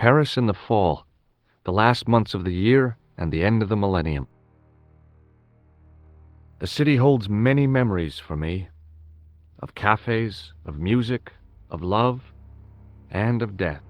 Paris in the fall, the last months of the year and the end of the millennium. The city holds many memories for me, of cafes, of music, of love, and of death.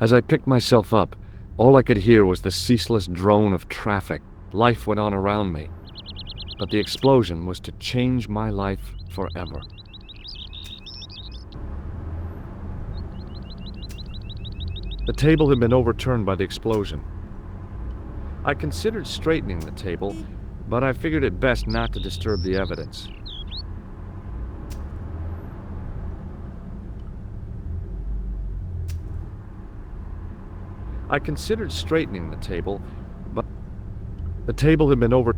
As I picked myself up, all I could hear was the ceaseless drone of traffic. Life went on around me, but the explosion was to change my life forever. The table had been overturned by the explosion. I considered straightening the table, but I figured it best not to disturb the evidence. I considered straightening the table, but the table had been over.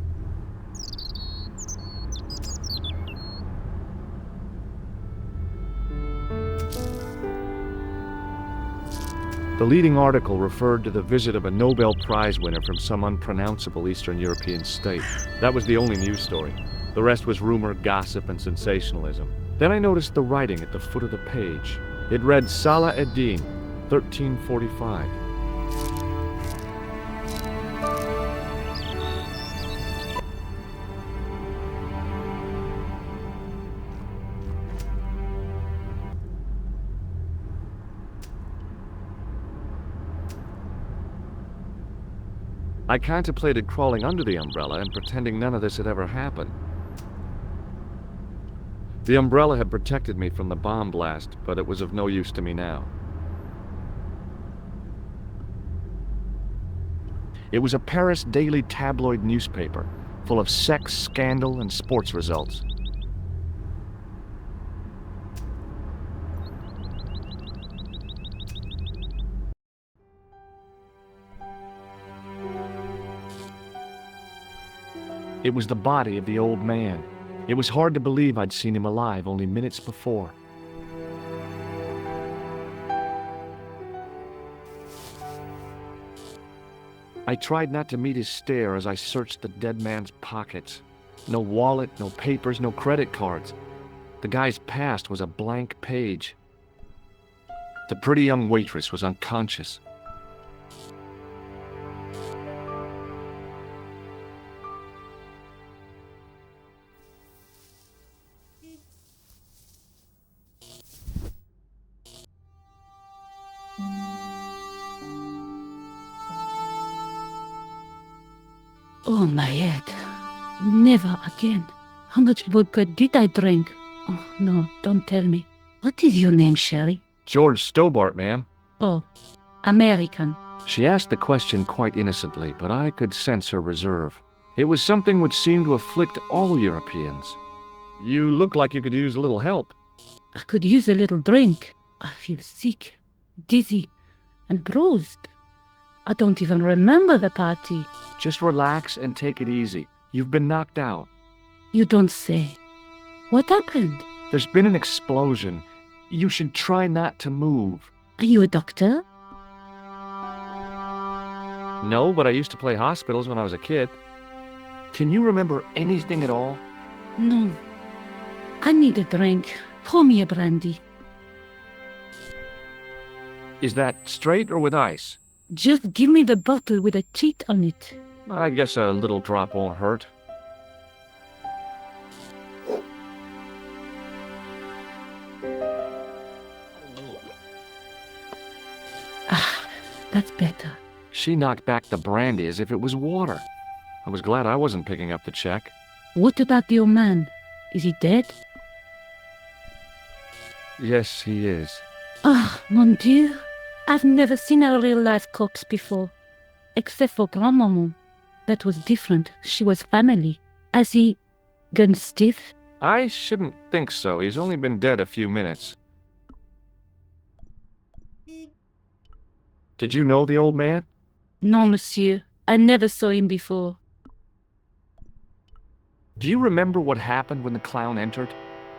The leading article referred to the visit of a Nobel Prize winner from some unpronounceable Eastern European state. That was the only news story. The rest was rumor, gossip, and sensationalism. Then I noticed the writing at the foot of the page. It read Salah ad-Din, 1345. I contemplated crawling under the umbrella and pretending none of this had ever happened. The umbrella had protected me from the bomb blast, but it was of no use to me now. It was a Paris daily tabloid newspaper, full of sex, scandal, and sports results. It was the body of the old man. It was hard to believe I'd seen him alive only minutes before. I tried not to meet his stare as I searched the dead man's pockets. No wallet, no papers, no credit cards. The guy's past was a blank page. The pretty young waitress was unconscious. Oh, my head. Never again. How much vodka did I drink? Oh, no, don't tell me. What is your name, Sherry? George Stobart, ma'am. Oh, American. She asked the question quite innocently, but I could sense her reserve. It was something which seemed to afflict all Europeans. You look like you could use a little help. I could use a little drink. I feel sick, dizzy, and bruised. I don't even remember the party. Just relax and take it easy. You've been knocked out. You don't say. What happened? There's been an explosion. You should try not to move. Are you a doctor? No, but I used to play hospitals when I was a kid. Can you remember anything at all? No. I need a drink. Pour me a brandy. Is that straight or with ice? Just give me the bottle with a cheat on it. I guess a little drop won't hurt. Ah, that's better. She knocked back the brandy as if it was water. I was glad I wasn't picking up the check. What about the old man? Is he dead? Yes, he is. Ah, mon Dieu. I've never seen a real-life corpse before. Except for Grandmaman. That was different. She was family. Has he gone stiff? I shouldn't think so. He's only been dead a few minutes. Did you know the old man? No, monsieur. I never saw him before. Do you remember what happened when the clown entered?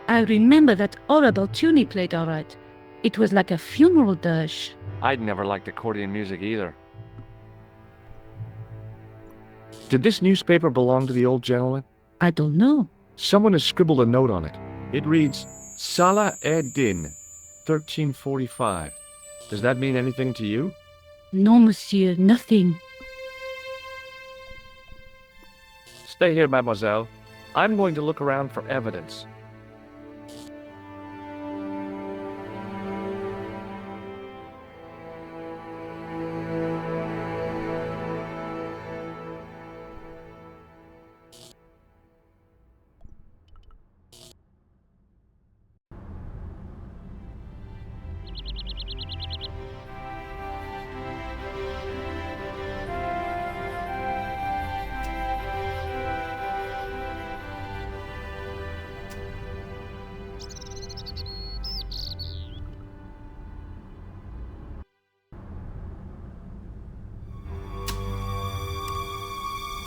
I remember that horrible tune he played all right. It was like a funeral dirge. I'd never liked accordion music either. Did this newspaper belong to the old gentleman? I don't know. Someone has scribbled a note on it. It reads, Salah ed-Din, 1345. Does that mean anything to you? No, monsieur, nothing. Stay here, mademoiselle. I'm going to look around for evidence.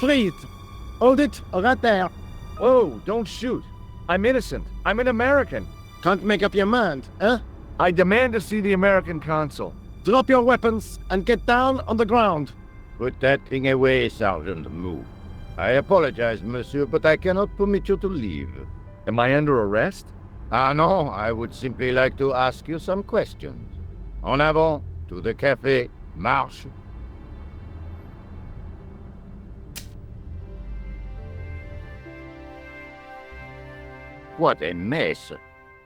Freeze! Hold it, right there. Whoa, don't shoot. I'm innocent. I'm an American. Can't make up your mind, eh? I demand to see the American consul. Drop your weapons and get down on the ground. Put that thing away, Sergeant. Move. I apologize, monsieur, but I cannot permit you to leave. Am I under arrest? Ah, no, I would simply like to ask you some questions. En avant, to the café, marche. What a mess.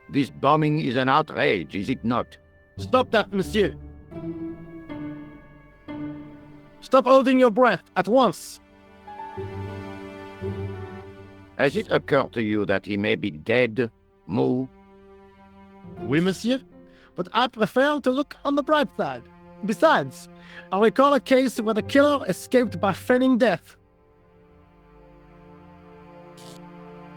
This bombing is an outrage, is it not? Stop that, monsieur. Stop holding your breath at once. Has it occurred to you that he may be dead, Mou? Oui, monsieur. But I prefer to look on the bright side. Besides, I recall a case where the killer escaped by feigning death.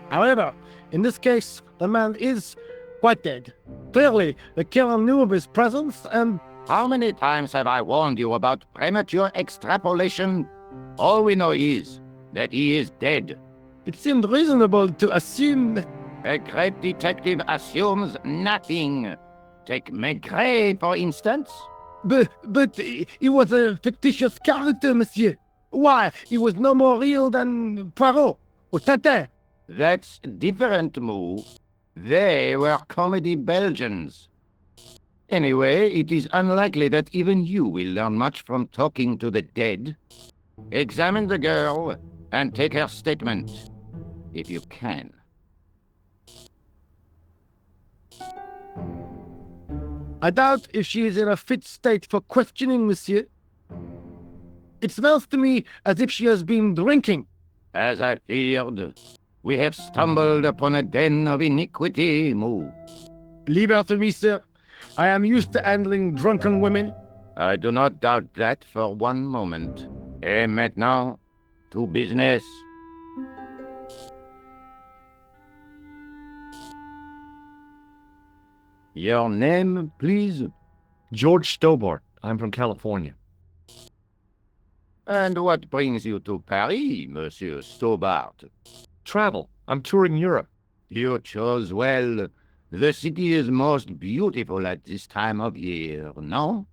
However, in this case, the man is quite dead. Clearly, the killer knew of his presence and... How many times have I warned you about premature extrapolation? All we know is that he is dead. It seemed reasonable to assume... A great detective assumes nothing. Take Maigret, for instance. But he was a fictitious character, monsieur. Why, he was no more real than Poirot or Tintin. That's different, Mou. They were comedy Belgians. Anyway, it is unlikely that even you will learn much from talking to the dead. Examine the girl and take her statement, if you can. I doubt if she is in a fit state for questioning, monsieur. It smells to me as if she has been drinking. As I feared, we have stumbled upon a den of iniquity, Moo. Leave her to me, sir. I am used to handling drunken women. I do not doubt that for one moment. Et maintenant, to business. Your name, please? George Stobart. I'm from California. And what brings you to Paris, Monsieur Stobart? Travel. I'm touring Europe. You chose well. The city is most beautiful at this time of year, no?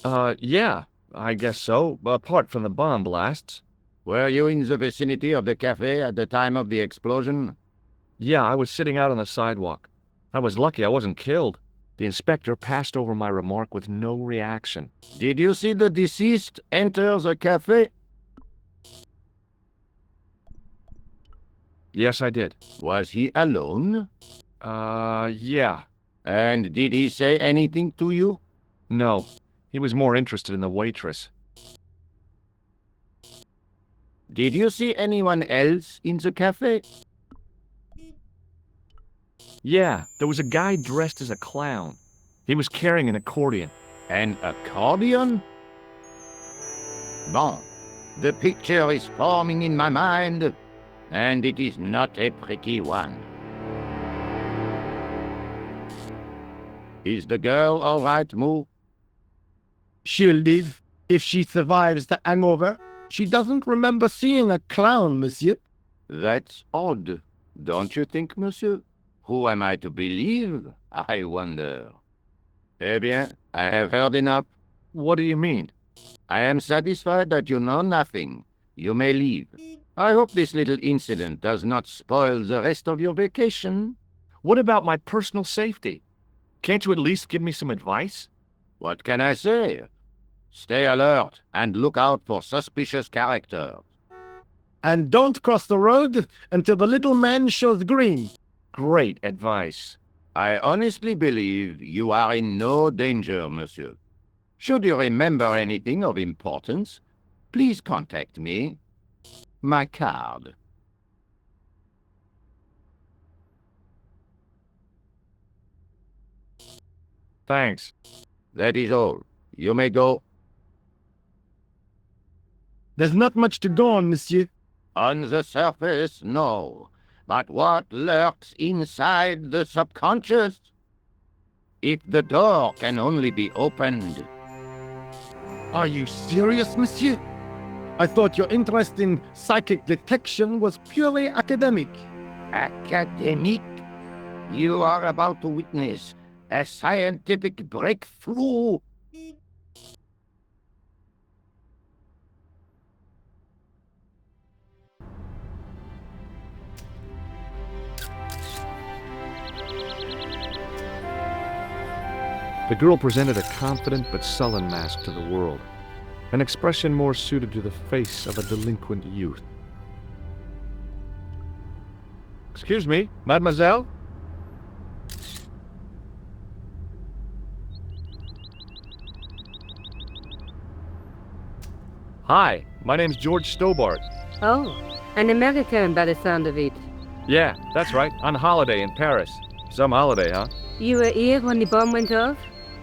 Yeah, I guess so, apart from the bomb blasts. Were you in the vicinity of the cafe at the time of the explosion? Yeah, I was sitting out on the sidewalk. I was lucky I wasn't killed. The inspector passed over my remark with no reaction. Did you see the deceased enter the cafe? Yes, I did. Was he alone? Yeah. And did he say anything to you? No. He was more interested in the waitress. Did you see anyone else in the cafe? Yeah, there was a guy dressed as a clown. He was carrying an accordion. An accordion? Bon, the picture is forming in my mind, and it is not a pretty one. Is the girl all right, Moo? She'll live if she survives the hangover. She doesn't remember seeing a clown, monsieur. That's odd, don't you think, monsieur? Who am I to believe, I wonder? Eh bien, I have heard enough. What do you mean? I am satisfied that you know nothing. You may leave. I hope this little incident does not spoil the rest of your vacation. What about my personal safety? Can't you at least give me some advice? What can I say? Stay alert and look out for suspicious characters. And don't cross the road until the little man shows green. Great advice. I honestly believe you are in no danger, monsieur. Should you remember anything of importance, please contact me. My card. Thanks. That is all. You may go. There's not much to go on, monsieur. On the surface, no. But what lurks inside the subconscious? If the door can only be opened. Are you serious, monsieur? I thought your interest in psychic detection was purely academic. Academic? You are about to witness a scientific breakthrough. The girl presented a confident but sullen mask to the world, an expression more suited to the face of a delinquent youth. Excuse me, mademoiselle? Hi, my name's George Stobart. Oh, an American by the sound of it. Yeah, that's right, on holiday in Paris. Some holiday, huh? You were here when the bomb went off?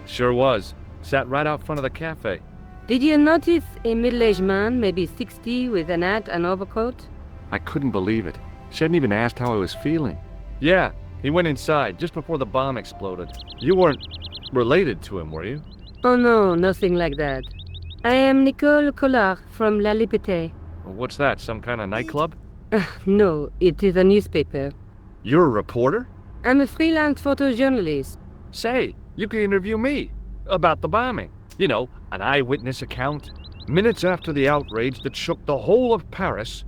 Sure was. Sat right out front of the cafe. Did you notice a middle-aged man, maybe 60, with an hat and overcoat? I couldn't believe it. She hadn't even asked how I was feeling. Yeah, he went inside just before the bomb exploded. You weren't related to him, were you? Oh no, nothing like that. I am Nicole Collard from La Liberté. What's that, some kind of nightclub? No, it is a newspaper. You're a reporter? I'm a freelance photojournalist. Say, you can interview me about the bombing. You know, an eyewitness account. Minutes after the outrage that shook the whole of Paris.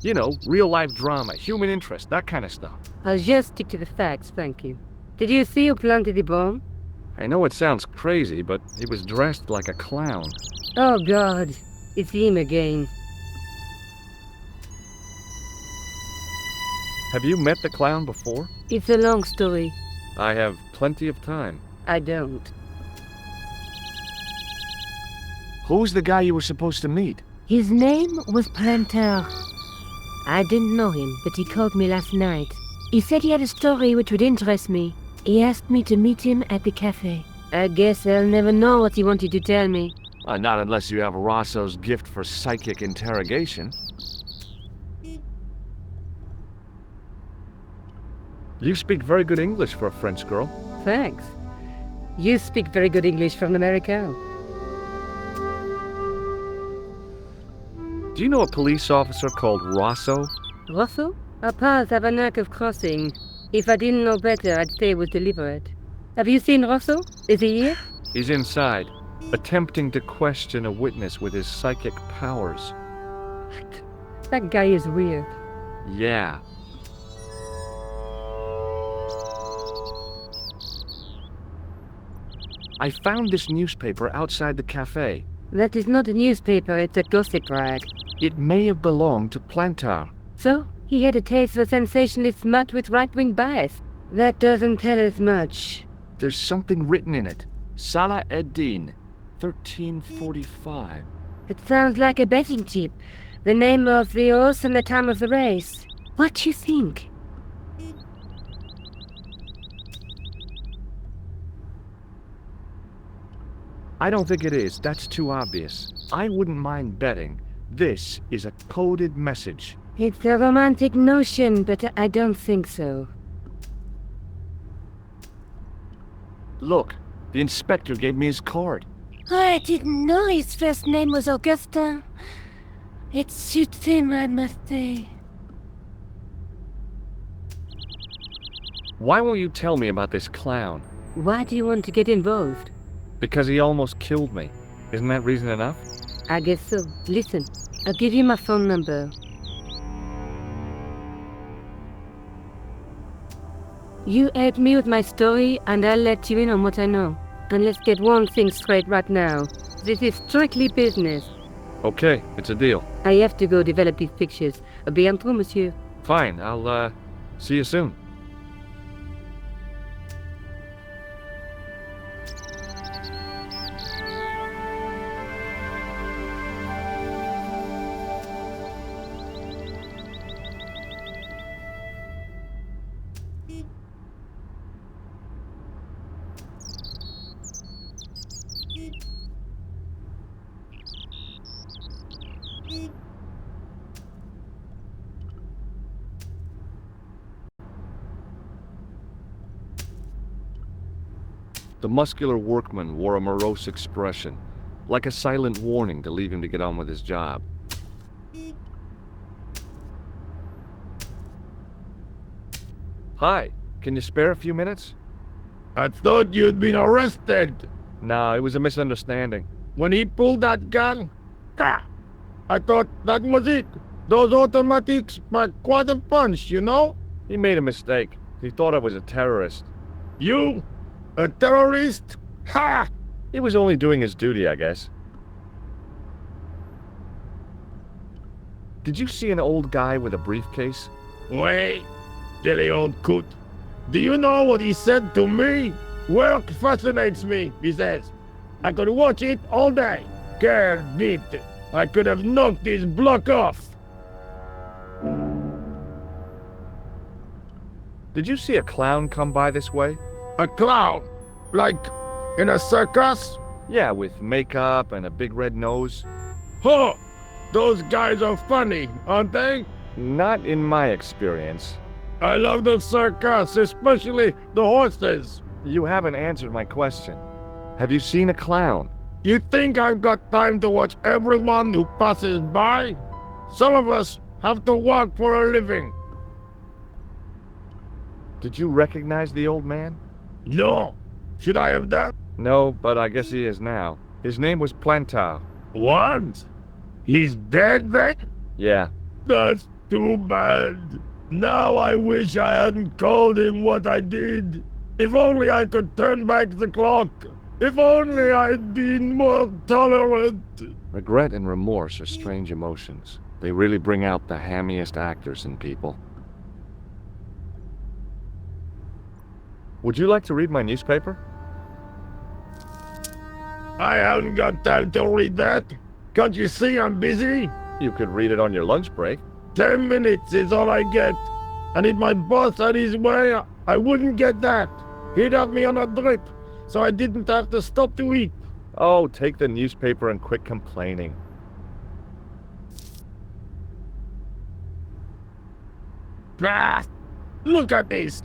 You know, real-life drama, human interest, that kind of stuff. I'll just stick to the facts, thank you. Did you see who planted the bomb? I know it sounds crazy, but he was dressed like a clown. Oh God, it's him again. Have you met the clown before? It's a long story. I have plenty of time. I don't. Who's the guy you were supposed to meet? His name was Planter. I didn't know him, but he called me last night. He said he had a story which would interest me. He asked me to meet him at the cafe. I guess I'll never know what he wanted to tell me. Not unless you have Rosso's gift for psychic interrogation. You speak very good English for a French girl. Thanks. You speak very good English from America. Do you know a police officer called Rosso? Rosso? Our paths have a knack of crossing. If I didn't know better, I'd say it was deliberate. Have you seen Rosso? Is he here? He's inside, attempting to question a witness with his psychic powers. That guy is weird. Yeah. I found this newspaper outside the cafe. That is not a newspaper, it's a gossip rag. It may have belonged to Plantar. So, he had a taste for sensationalist smut with right-wing bias. That doesn't tell us much. There's something written in it. Salah Eddin, 1345. It sounds like a betting tip. The name of the horse and the time of the race. What do you think? I don't think it is. That's too obvious. I wouldn't mind betting this is a coded message. It's a romantic notion, but I don't think so. Look, the inspector gave me his card. I didn't know his first name was Augustin. It suits him, I must say. Why won't you tell me about this clown? Why do you want to get involved? Because he almost killed me. Isn't that reason enough? I guess so. Listen, I'll give you my phone number. You help me with my story, and I'll let you in on what I know. And let's get one thing straight right now. This is strictly business. Okay, it's a deal. I have to go develop these pictures. A bientôt, monsieur. Fine, I'll, see you soon. The muscular workman wore a morose expression, like a silent warning to leave him to get on with his job. Hi, can you spare a few minutes? I thought you'd been arrested. No, it was a misunderstanding. When he pulled that gun, I thought that was it. Those automatics pack quite a punch, you know? He made a mistake. He thought I was a terrorist. You? A terrorist? Ha! He was only doing his duty, I guess. Did you see an old guy with a briefcase? Wait, silly old coot. Do you know what he said to me? Work fascinates me, he says. I could watch it all day. Quelle vite. I could have knocked his block off. Did you see a clown come by this way? A clown? Like in a circus? Yeah, with makeup and a big red nose. Huh! Those guys are funny, aren't they? Not in my experience. I love the circus, especially the horses. You haven't answered my question. Have you seen a clown? You think I've got time to watch everyone who passes by? Some of us have to work for a living. Did you recognize the old man? No. Should I have done? No, but I guess he is now. His name was Plantar. What? He's dead then? Yeah. That's too bad. Now I wish I hadn't called him what I did. If only I could turn back the clock. If only I'd been more tolerant. Regret and remorse are strange emotions. They really bring out the hammiest actors in people. Would you like to read my newspaper? I haven't got time to read that. Can't you see I'm busy? You could read it on your lunch break. 10 minutes is all I get. And if my boss had his way, I wouldn't get that. He'd have me on a drip, so I didn't have to stop to eat. Oh, take the newspaper and quit complaining. Ah, look at this.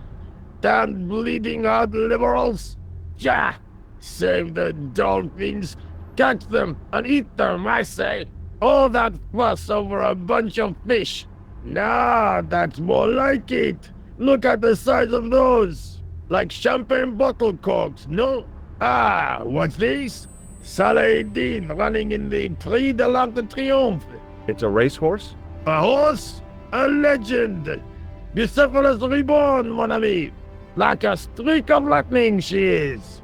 Damn bleeding heart liberals. Yeah, save the dolphins. Catch them and eat them, I say. All that fuss over a bunch of fish. Nah, that's more like it. Look at the size of those. Like champagne bottle corks, no? Ah, what's this? Saladin running in the Prix de l'Arc de Triomphe. It's a racehorse? A horse? A legend. Bucephalus reborn, mon ami. Like a streak of lightning she is.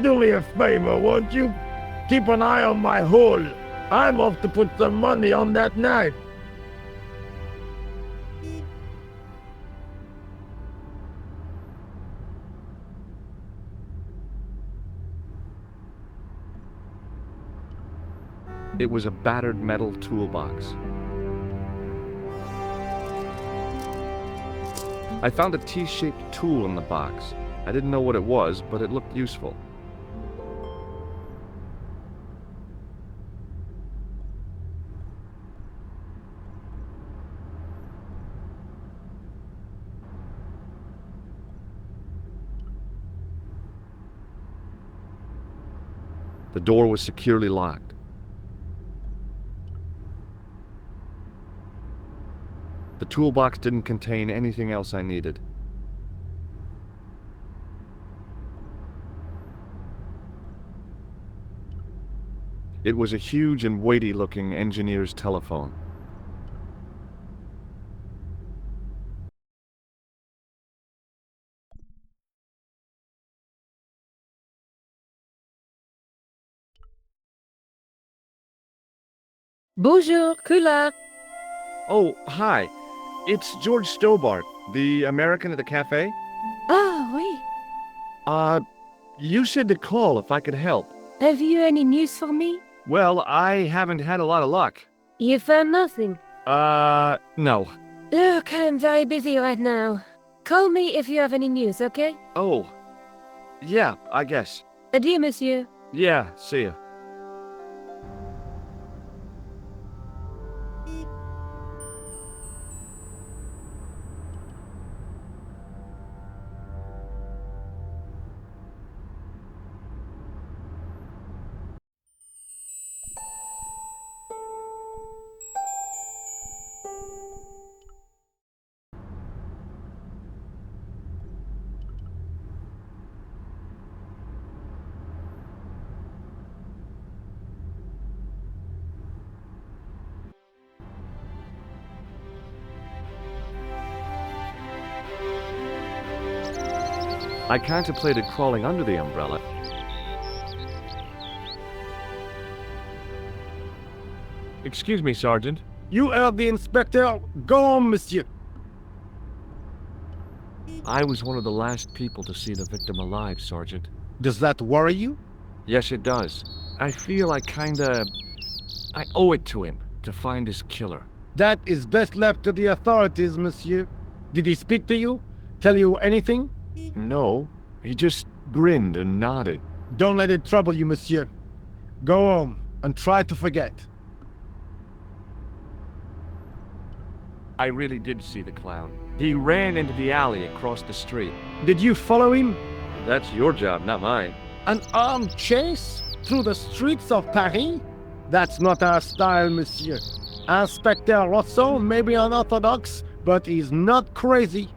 Do me a favor, won't you? Keep an eye on my hole. I'm off to put some money on that knife. It was a battered metal toolbox. I found a T-shaped tool in the box. I didn't know what it was, but it looked useful. The door was securely locked. The toolbox didn't contain anything else I needed. It was a huge and weighty-looking engineer's telephone. Bonjour, Kula. Oh, hi. It's George Stobart, the American at the cafe. Ah, oui. You said to call if I could help. Have you any news for me? Well, I haven't had a lot of luck. You found nothing. No. Look, I'm very busy right now. Call me if you have any news, okay? Oh. Yeah, I guess. Adieu, monsieur. Yeah, see ya. I contemplated crawling under the umbrella. Excuse me, Sergeant. You heard the inspector. Go on, monsieur. I was one of the last people to see the victim alive, Sergeant. Does that worry you? Yes, it does. I feel I owe it to him to find his killer. That is best left to the authorities, monsieur. Did he speak to you? Tell you anything? No, he just grinned and nodded. Don't let it trouble you, monsieur. Go home and try to forget. I really did see the clown. He ran into the alley across the street. Did you follow him? That's your job, not mine. An armed chase through the streets of Paris? That's not our style, monsieur. Inspector Rousseau may be unorthodox, but he's not crazy.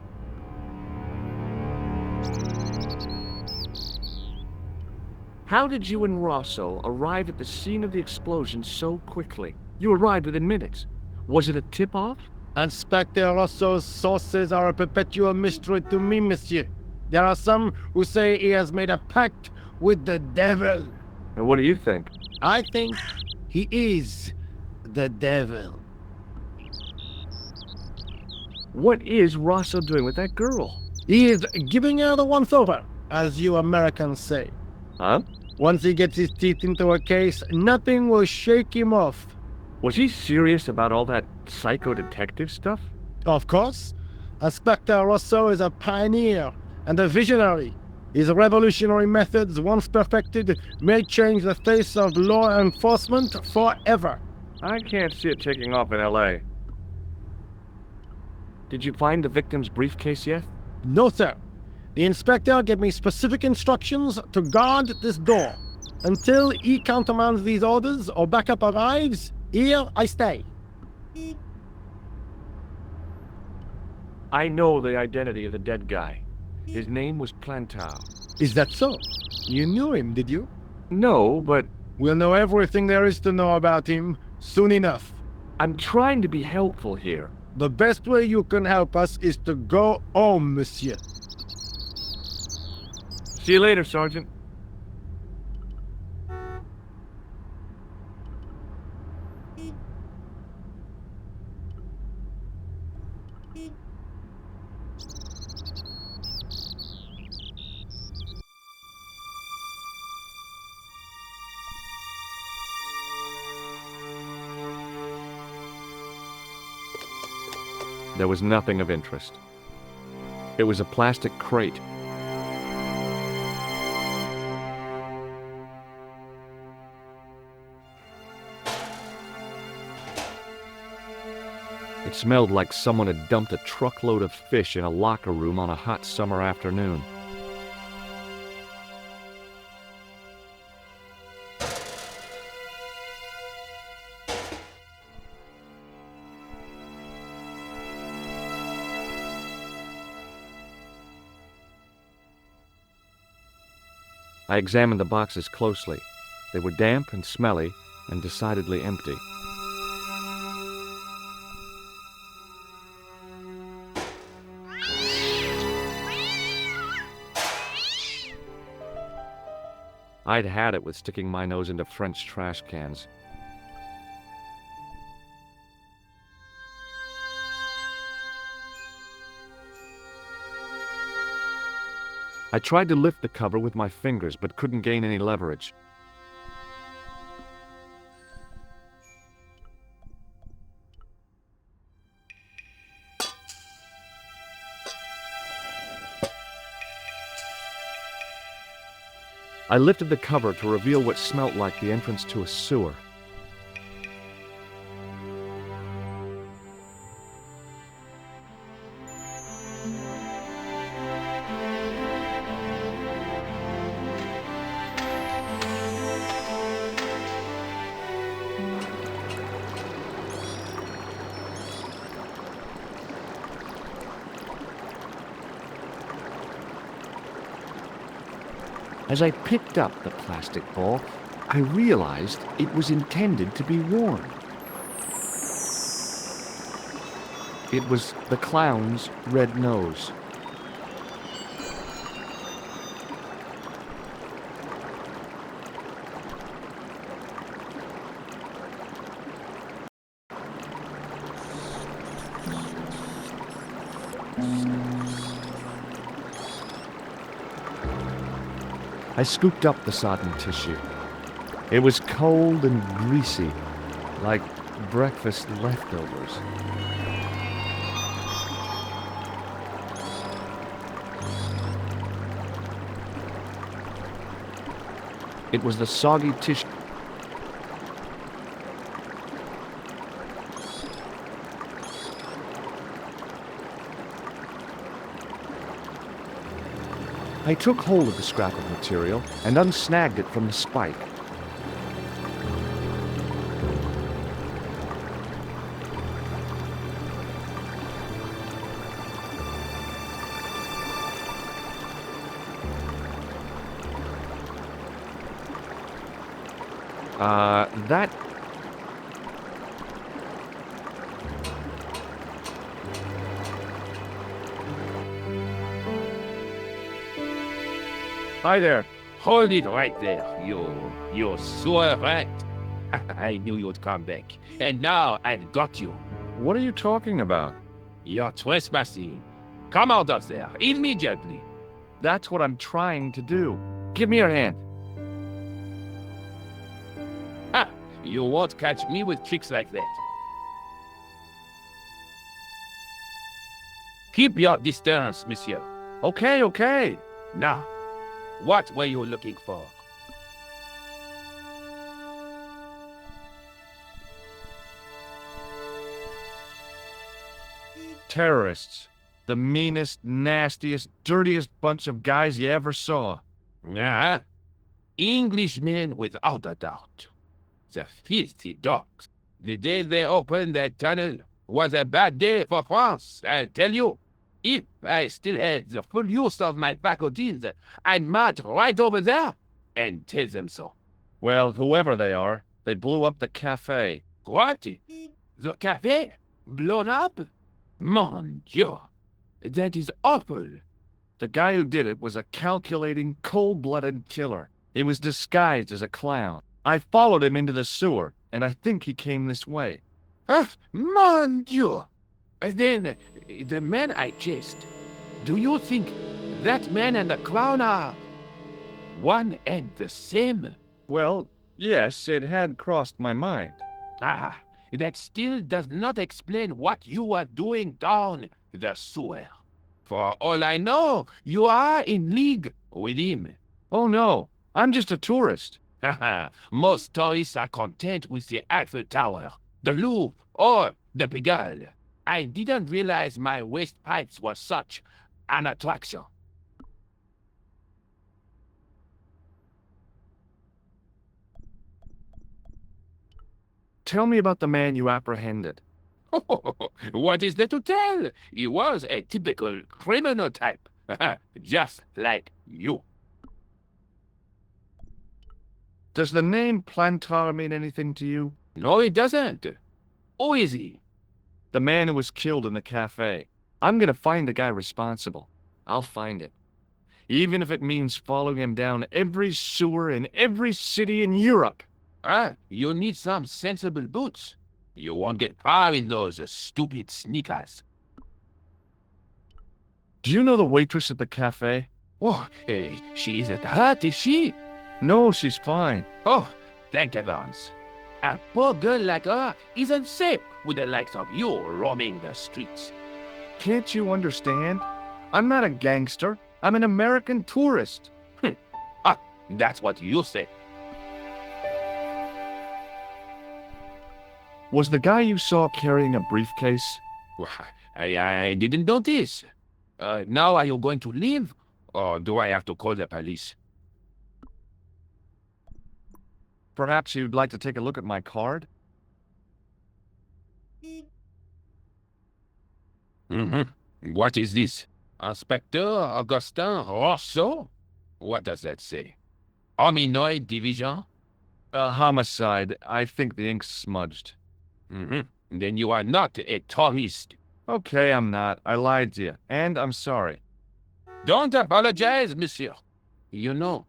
How did you and Rosso arrive at the scene of the explosion so quickly? You arrived within minutes. Was it a tip-off? Inspector Rosso's sources are a perpetual mystery to me, monsieur. There are some who say he has made a pact with the devil. And what do you think? I think he is the devil. What is Rosso doing with that girl? He is giving her the once-over, as you Americans say. Huh? Once he gets his teeth into a case, nothing will shake him off. Was he serious about all that psycho-detective stuff? Of course, Inspector Rosso is a pioneer and a visionary. His revolutionary methods, once perfected, may change the face of law enforcement forever. I can't see it taking off in L.A. Did you find the victim's briefcase yet? No, sir. The inspector gave me specific instructions to guard this door. Until he countermands these orders or backup arrives, here I stay. I know the identity of the dead guy. His name was Plantau. Is that so? You knew him, did you? No, but We'll know everything there is to know about him soon enough. I'm trying to be helpful here. The best way you can help us is to go home, monsieur. See you later, Sergeant. There was nothing of interest. It was a plastic crate. It smelled like someone had dumped a truckload of fish in a locker room on a hot summer afternoon. I examined the boxes closely. They were damp and smelly and decidedly empty. I'd had it with sticking my nose into French trash cans. I tried to lift the cover with my fingers, but couldn't gain any leverage. I lifted the cover to reveal what smelt like the entrance to a sewer. As I picked up the plastic ball, I realized it was intended to be worn. It was the clown's red nose. I scooped up the sodden tissue. It was cold and greasy, like breakfast leftovers. It was the soggy tissue. I took hold of the scrap of material and unsnagged it from the spike. Hi there. Hold it right there, you sewer rat. I knew you'd come back. And now I've got you. What are you talking about? You're trespassing. Come out of there, immediately. That's what I'm trying to do. Give me your hand. Ha! You won't catch me with tricks like that. Keep your distance, monsieur. Okay, okay. Now, what were you looking for? Terrorists. The meanest, nastiest, dirtiest bunch of guys you ever saw. Ah, Englishmen without a doubt. The filthy dogs. The day they opened that tunnel was a bad day for France, I tell you. If I still had the full use of my faculties, I'd march right over there and tell them so. Well, whoever they are, they blew up the cafe. What? The cafe? Blown up? Mon Dieu. That is awful. The guy who did it was a calculating, cold-blooded killer. He was disguised as a clown. I followed him into the sewer, and I think he came this way. Mon Dieu. Then, the man I chased, do you think that man and the clown are one and the same? Well, yes, it had crossed my mind. Ah, that still does not explain what you are doing down the sewer. For all I know, you are in league with him. Oh no, I'm just a tourist. Most tourists are content with the Eiffel Tower, the Louvre, or the Pigalle. I didn't realize my waste pipes were such an attraction. Tell me about the man you apprehended. What is there to tell? He was a typical criminal type, just like you. Does the name Plantar mean anything to you? No, it doesn't. Who is he? The man who was killed in the cafe. I'm gonna find the guy responsible. I'll find him. Even if it means following him down every sewer in every city in Europe. You need some sensible boots. You won't get far in those stupid sneakers. Do you know the waitress at the cafe? Oh, she isn't hurt, is she? No, she's fine. Oh, thank heavens. A poor girl like her isn't safe with the likes of you roaming the streets. Can't you understand? I'm not a gangster. I'm an American tourist. That's what you say. Was the guy you saw carrying a briefcase? I didn't notice. Now are you going to leave? Or do I have to call the police? Perhaps you'd like to take a look at my card? What is this? Inspector Augustin Rousseau? What does that say? Hominoid Division? Homicide. I think the ink's smudged. Then you are not a tourist. Okay, I'm not. I lied to you, and I'm sorry. Don't apologize, monsieur. You know,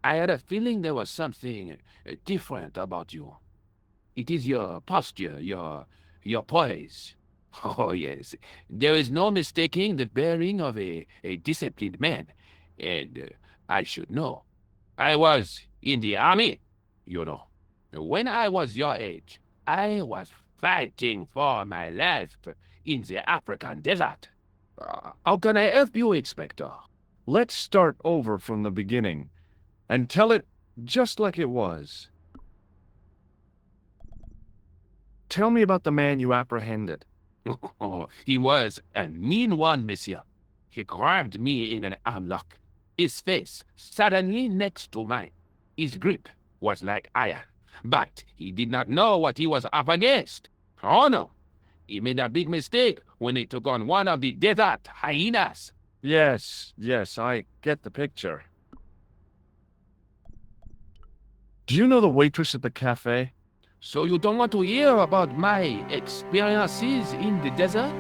I had a feeling there was something different about you. It is your posture, your poise. Oh, yes. There is no mistaking the bearing of a disciplined man. And I should know. I was in the army, you know. When I was your age, I was fighting for my life in the African desert. How can I help you, Inspector? Let's start over from the beginning and tell it just like it was. Tell me about the man you apprehended. He was a mean one, monsieur. He grabbed me in an armlock. His face suddenly next to mine. His grip was like iron, but he did not know what he was up against. Oh no, he made a big mistake when he took on one of the desert hyenas. Yes, I get the picture. Do you know the waitress at the cafe? So you don't want to hear about my experiences in the desert?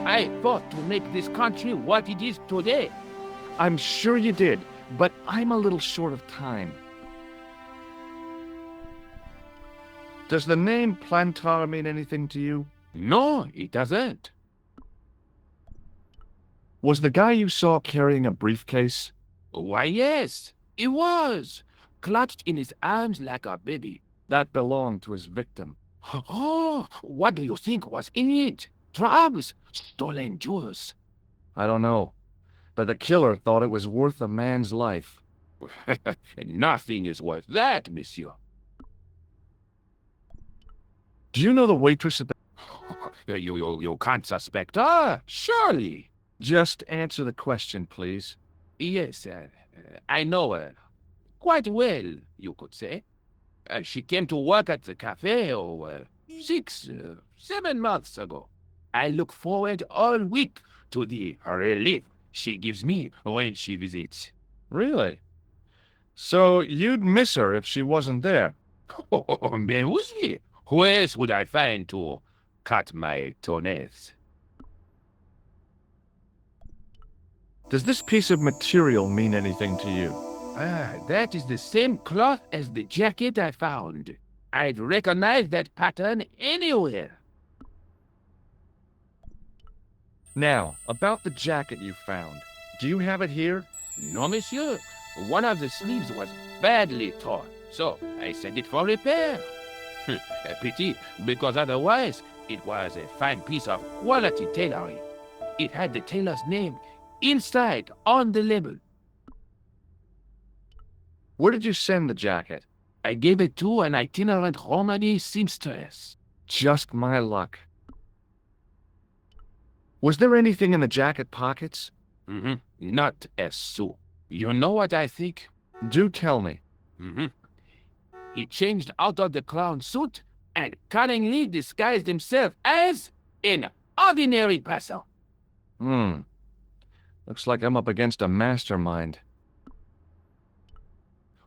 I fought to make this country what it is today. I'm sure you did, but I'm a little short of time. Does the name Plantar mean anything to you? No, it doesn't. Was the guy you saw carrying a briefcase? Why, yes, it was. Clutched in his arms like a baby. That belonged to his victim. Oh, what do you think was in it? Drugs? Stolen jewels? I don't know, but the killer thought it was worth a man's life. Nothing is worth that, monsieur. Do you know the waitress at the... You can't suspect her, surely. Just answer the question, please. Yes, I know her. Quite well, you could say. She came to work at the cafe, 7 months ago. I look forward all week to the relief she gives me when she visits. Really? So you'd miss her if she wasn't there? Oh, mais oui. Who else would I find to cut my toenails? Does this piece of material mean anything to you? That is the same cloth as the jacket I found. I'd recognize that pattern anywhere. Now, about the jacket you found. Do you have it here? No, monsieur. One of the sleeves was badly torn, so I sent it for repair. A pity, because otherwise it was a fine piece of quality tailoring. It had the tailor's name inside on the label. Where did you send the jacket? I gave it to an itinerant Romany seamstress. Just my luck. Was there anything in the jacket pockets? Not a sou. You know what I think? Do tell me. He changed out of the clown suit and cunningly disguised himself as an ordinary person. Looks like I'm up against a mastermind.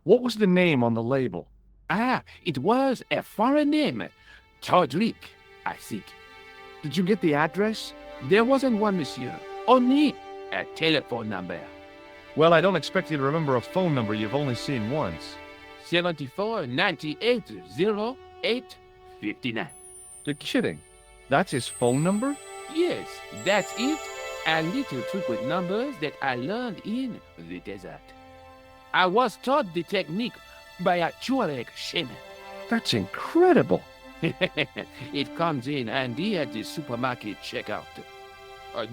What was the name on the label? It was a foreign name. Todrick, I think. Did you get the address? There wasn't one, monsieur. Only a telephone number. Well, I don't expect you to remember a phone number you've only seen once. 74 98 08 59. You're kidding. That's his phone number? Yes, that's it. A little trick with numbers that I learned in the desert. I was taught the technique by a Tuareg shaman. That's incredible. It comes in handy at the supermarket checkout.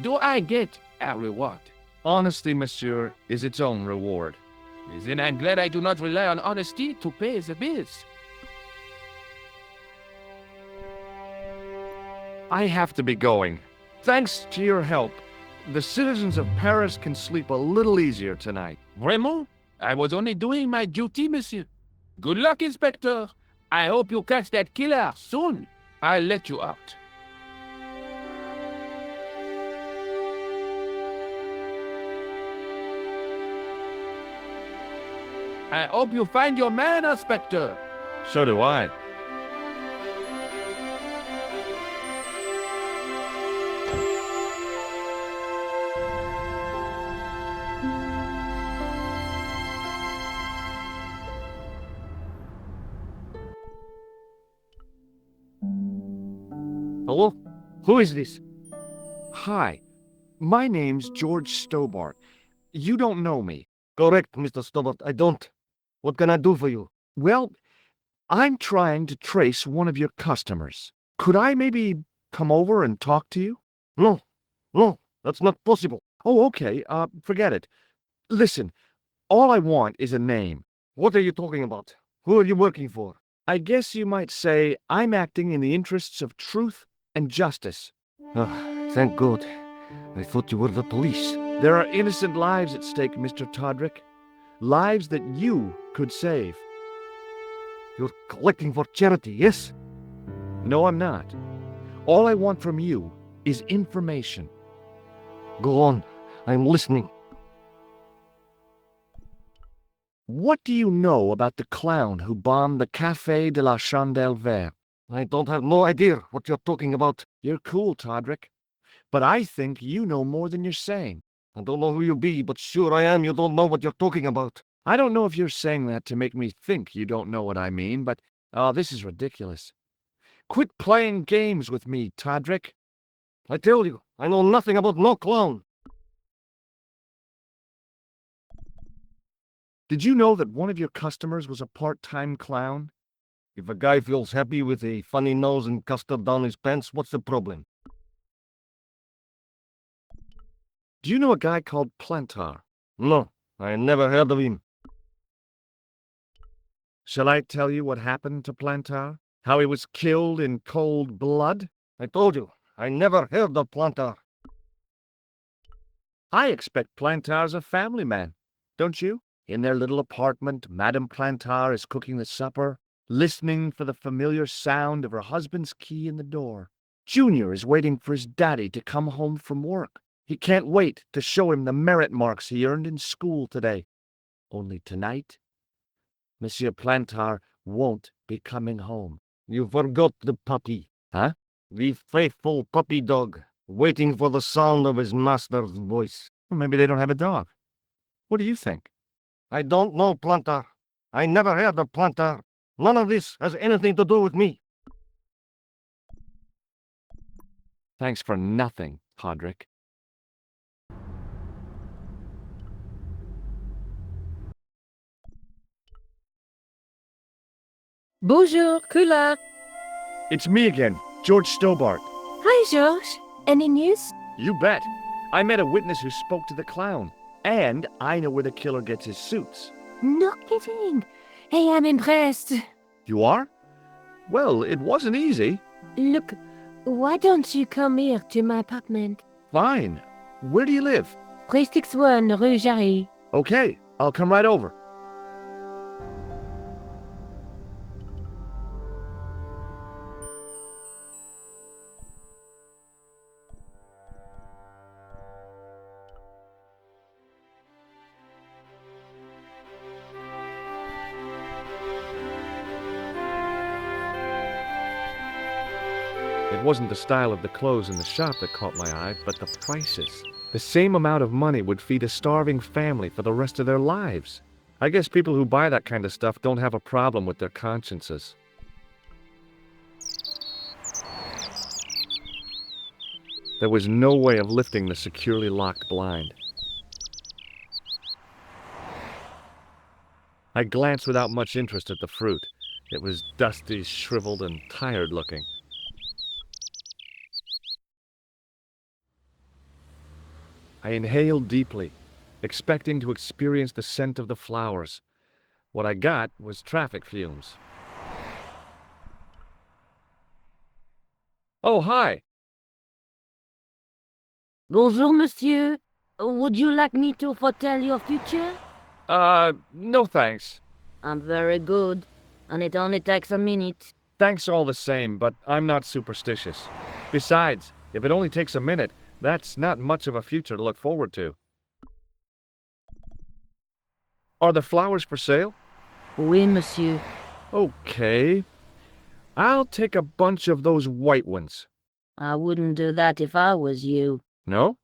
Do I get a reward? Honesty, monsieur, is its own reward. Then I'm glad I do not rely on honesty to pay the bills. I have to be going. Thanks to your help, the citizens of Paris can sleep a little easier tonight. Vraiment? I was only doing my duty, monsieur. Good luck, Inspector. I hope you catch that killer soon. I'll let you out. I hope you find your man, Inspector. So do I. Hello? Who is this? Hi, my name's George Stobart. You don't know me. Correct, Mr. Stobart. I don't. What can I do for you? Well, I'm trying to trace one of your customers. Could I maybe come over and talk to you? No, that's not possible. Oh, okay. Forget it. Listen, all I want is a name. What are you talking about? Who are you working for? I guess you might say I'm acting in the interests of truth and justice. Thank God. I thought you were the police. There are innocent lives at stake, Mr. Todrick. Lives that you could save. You're collecting for charity, yes? No, I'm not. All I want from you is information. Go on. I'm listening. What do you know about the clown who bombed the Café de la Chandelle Verte? I don't have no idea what you're talking about. You're cool, Todrick. But I think you know more than you're saying. I don't know who you be, but sure I am you don't know what you're talking about. I don't know if you're saying that to make me think you don't know what I mean, but this is ridiculous. Quit playing games with me, Todrick. I tell you, I know nothing about no clown. Did you know that one of your customers was a part-time clown? If a guy feels happy with a funny nose and custard down his pants, what's the problem? Do you know a guy called Plantar? No, I never heard of him. Shall I tell you what happened to Plantar? How he was killed in cold blood? I told you, I never heard of Plantar. I expect Plantar's a family man, don't you? In their little apartment, Madame Plantar is cooking the supper, listening for the familiar sound of her husband's key in the door. Junior is waiting for his daddy to come home from work. He can't wait to show him the merit marks he earned in school today. Only tonight, Monsieur Plantar won't be coming home. You forgot the puppy. Huh? The faithful puppy dog, waiting for the sound of his master's voice. Well, maybe they don't have a dog. What do you think? I don't know, Plantar. I never heard of Plantar. None of this has anything to do with me. Thanks for nothing, Todrick. Bonjour, Kula. It's me again, George Stobart. Hi, George. Any news? You bet. I met a witness who spoke to the clown. And I know where the killer gets his suits. No kidding. Hey, I'm impressed. You are? Well, it wasn't easy. Look, why don't you come here to my apartment? Fine. Where do you live? 361 Rue Jarry. Okay, I'll come right over. It wasn't the style of the clothes in the shop that caught my eye, but the prices. The same amount of money would feed a starving family for the rest of their lives. I guess people who buy that kind of stuff don't have a problem with their consciences. There was no way of lifting the securely locked blind. I glanced without much interest at the fruit. It was dusty, shriveled, and tired-looking. I inhaled deeply, expecting to experience the scent of the flowers. What I got was traffic fumes. Oh, hi. Bonjour, monsieur. Would you like me to foretell your future? No thanks. I'm very good, and it only takes a minute. Thanks all the same, but I'm not superstitious. Besides, if it only takes a minute, that's not much of a future to look forward to. Are the flowers for sale? Oui, monsieur. Okay. I'll take a bunch of those white ones. I wouldn't do that if I was you. No?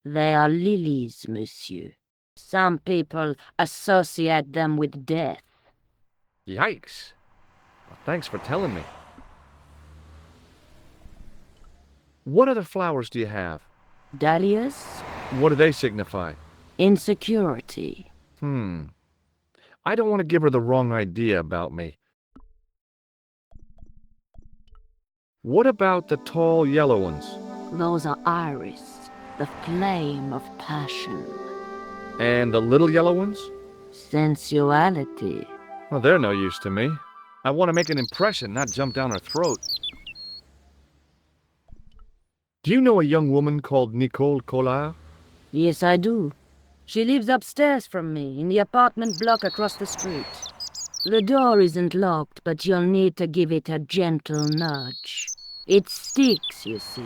They are lilies, monsieur. Some people associate them with death. Yikes. Well, thanks for telling me. What other flowers do you have? Dahlias? What do they signify? Insecurity. I don't want to give her the wrong idea about me. What about the tall yellow ones? Those are iris, the flame of passion. And the little yellow ones? Sensuality. Well, they're no use to me. I want to make an impression, not jump down her throat. Do you know a young woman called Nicole Collard? Yes, I do. She lives upstairs from me, in the apartment block across the street. The door isn't locked, but you'll need to give it a gentle nudge. It sticks, you see,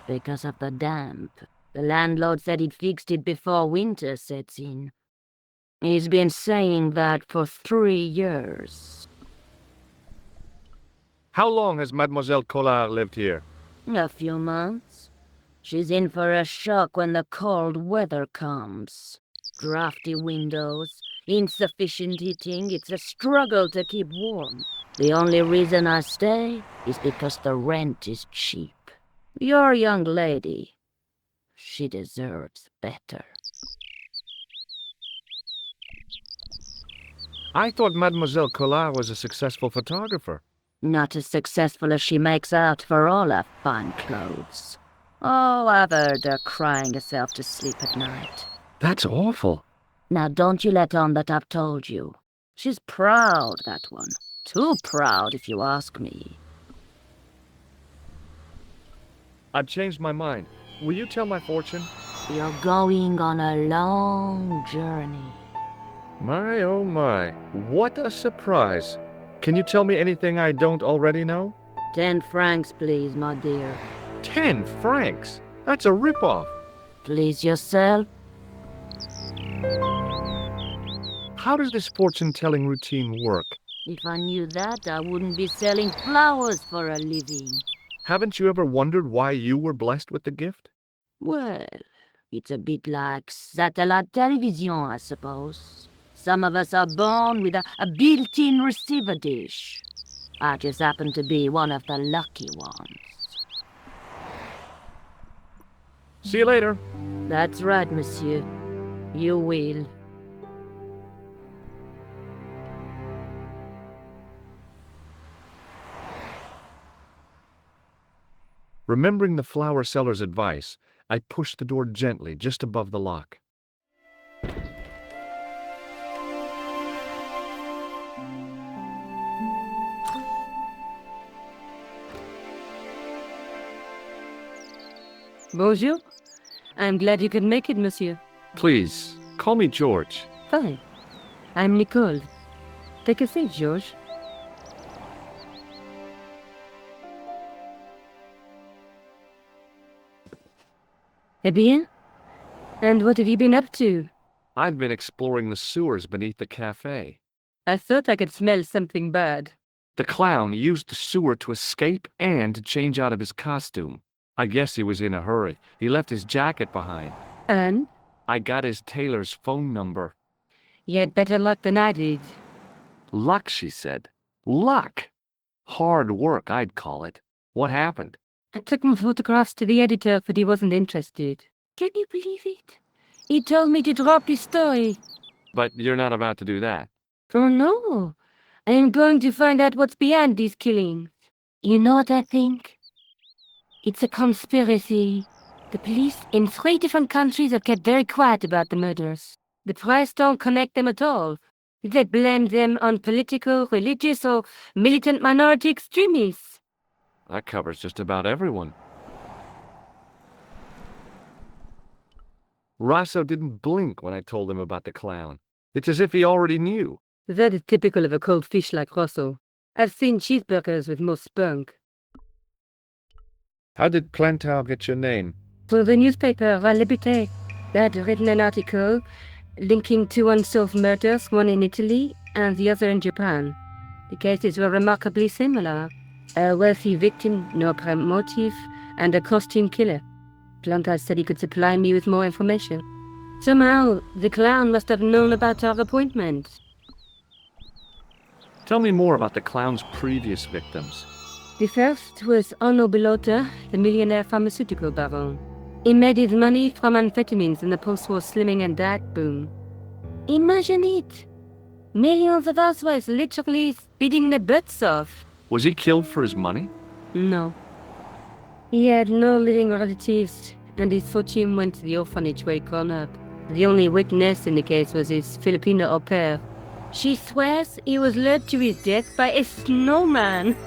because of the damp. The landlord said he'd fixed it before winter sets in. He's been saying that for 3 years. How long has Mademoiselle Collard lived here? A few months. She's in for a shock when the cold weather comes. Drafty windows, insufficient heating, it's a struggle to keep warm. The only reason I stay is because the rent is cheap. Your young lady, she deserves better. I thought Mademoiselle Collard was a successful photographer. Not as successful as she makes out for all her fine clothes. Oh, I've heard her crying herself to sleep at night. That's awful. Now don't you let on that I've told you. She's proud, that one. Too proud, if you ask me. I've changed my mind. Will you tell my fortune? You're going on a long journey. My, oh my. What a surprise. Can you tell me anything I don't already know? 10 francs, please, my dear. 10 francs? That's a ripoff. Please yourself. How does this fortune-telling routine work? If I knew that, I wouldn't be selling flowers for a living. Haven't you ever wondered why you were blessed with the gift? Well, it's a bit like satellite television, I suppose. Some of us are born with a built-in receiver dish. I just happen to be one of the lucky ones. See you later. That's right, monsieur. You will. Remembering the flower seller's advice, I pushed the door gently just above the lock. Bonjour. I'm glad you could make it, monsieur. Please, call me George. Fine. I'm Nicole. Take a seat, George. Eh bien? And what have you been up to? I've been exploring the sewers beneath the cafe. I thought I could smell something bad. The clown used the sewer to escape and to change out of his costume. I guess he was in a hurry. He left his jacket behind. And? I got his tailor's phone number. You had better luck than I did. Luck, she said. Luck! Hard work, I'd call it. What happened? I took my photographs to the editor, but he wasn't interested. Can you believe it? He told me to drop his story. But you're not about to do that. Oh no. I am going to find out what's behind these killings. You know what I think? It's a conspiracy. The police in 3 different countries have kept very quiet about the murders. The press don't connect them at all. They blame them on political, religious, or militant minority extremists. That covers just about everyone. Rosso didn't blink when I told him about the clown. It's as if he already knew. That is typical of a cold fish like Rosso. I've seen cheeseburgers with more spunk. How did Plantar get your name? For the newspaper, La Liberté, they had written an article linking 2 unsolved murders, one in Italy and the other in Japan. The cases were remarkably similar. A wealthy victim, no apparent motive, and a costume killer. Plantar said he could supply me with more information. Somehow, the clown must have known about our appointment. Tell me more about the clown's previous victims. The first was Arno Bellotta, the millionaire pharmaceutical baron. He made his money from amphetamines in the post-war slimming and diet boom. Imagine it! Millions of housewives literally speeding their butts off. Was he killed for his money? No. He had no living relatives, and his fortune went to the orphanage where he grew up. The only witness in the case was his Filipino au pair. She swears he was led to his death by a snowman.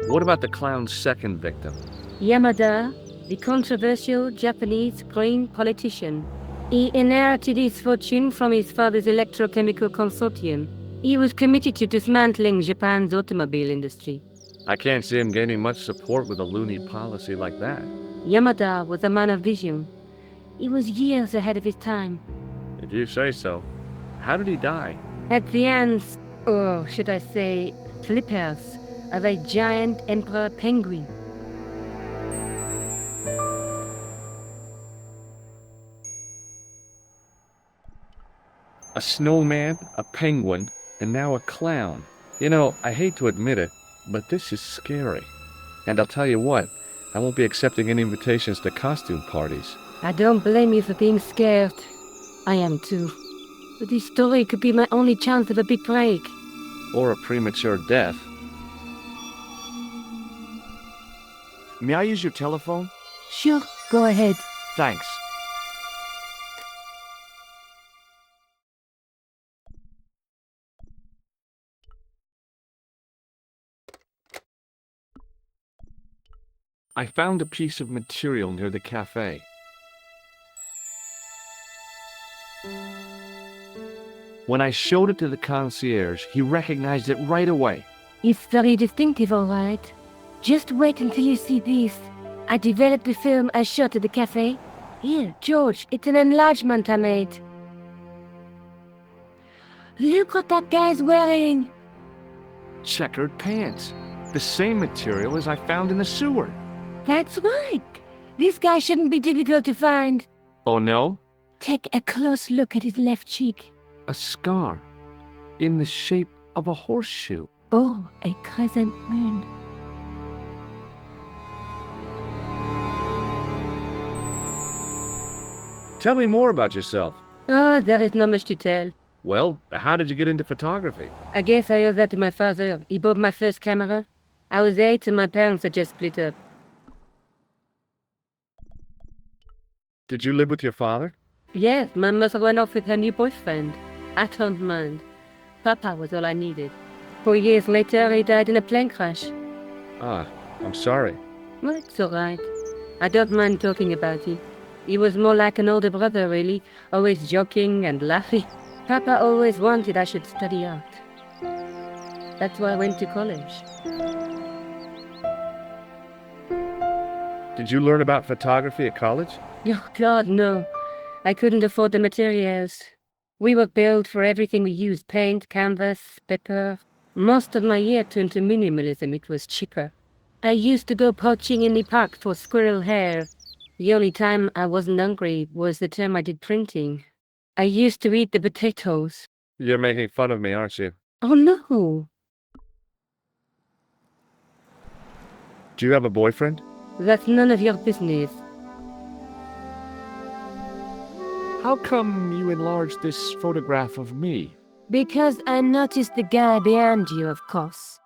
What about the clown's second victim? Yamada, the controversial Japanese green politician. He inherited his fortune from his father's electrochemical consortium. He was committed to dismantling Japan's automobile industry. I can't see him gaining much support with a loony policy like that. Yamada was a man of vision. He was years ahead of his time. If you say so. How did he die? At the hands, or should I say, flippers, of a giant emperor penguin. A snowman, a penguin, and now a clown. You know, I hate to admit it, but this is scary. And I'll tell you what, I won't be accepting any invitations to costume parties. I don't blame you for being scared. I am too. But this story could be my only chance of a big break. Or a premature death. May I use your telephone? Sure, go ahead. Thanks. I found a piece of material near the cafe. When I showed it to the concierge, he recognized it right away. It's very distinctive, all right. Just wait until you see this. I developed the film I shot at the cafe. Here, George, it's an enlargement I made. Look what that guy's wearing. Checkered pants. The same material as I found in the sewer. That's right. This guy shouldn't be difficult to find. Oh no? Take a close look at his left cheek. A scar. In the shape of a horseshoe. Oh, a crescent moon. Tell me more about yourself. Oh, there is not much to tell. Well, how did you get into photography? I guess I owe that to my father. He bought my first camera. I was 8 and my parents had just split up. Did you live with your father? Yes, my mother went off with her new boyfriend. I don't mind. Papa was all I needed. 4 years later, he died in a plane crash. Ah, I'm sorry. Well, it's all right. I don't mind talking about it. He was more like an older brother, really, always joking and laughing. Papa always wanted I should study art. That's why I went to college. Did you learn about photography at college? Oh, God, no. I couldn't afford the materials. We were billed for everything we used, paint, canvas, paper. Most of my year turned to minimalism. It was cheaper. I used to go poaching in the park for squirrel hair. The only time I wasn't hungry was the time I did printing. I used to eat the potatoes. You're making fun of me, aren't you? Oh, no. Do you have a boyfriend? That's none of your business. How come you enlarged this photograph of me? Because I noticed the guy behind you, of course.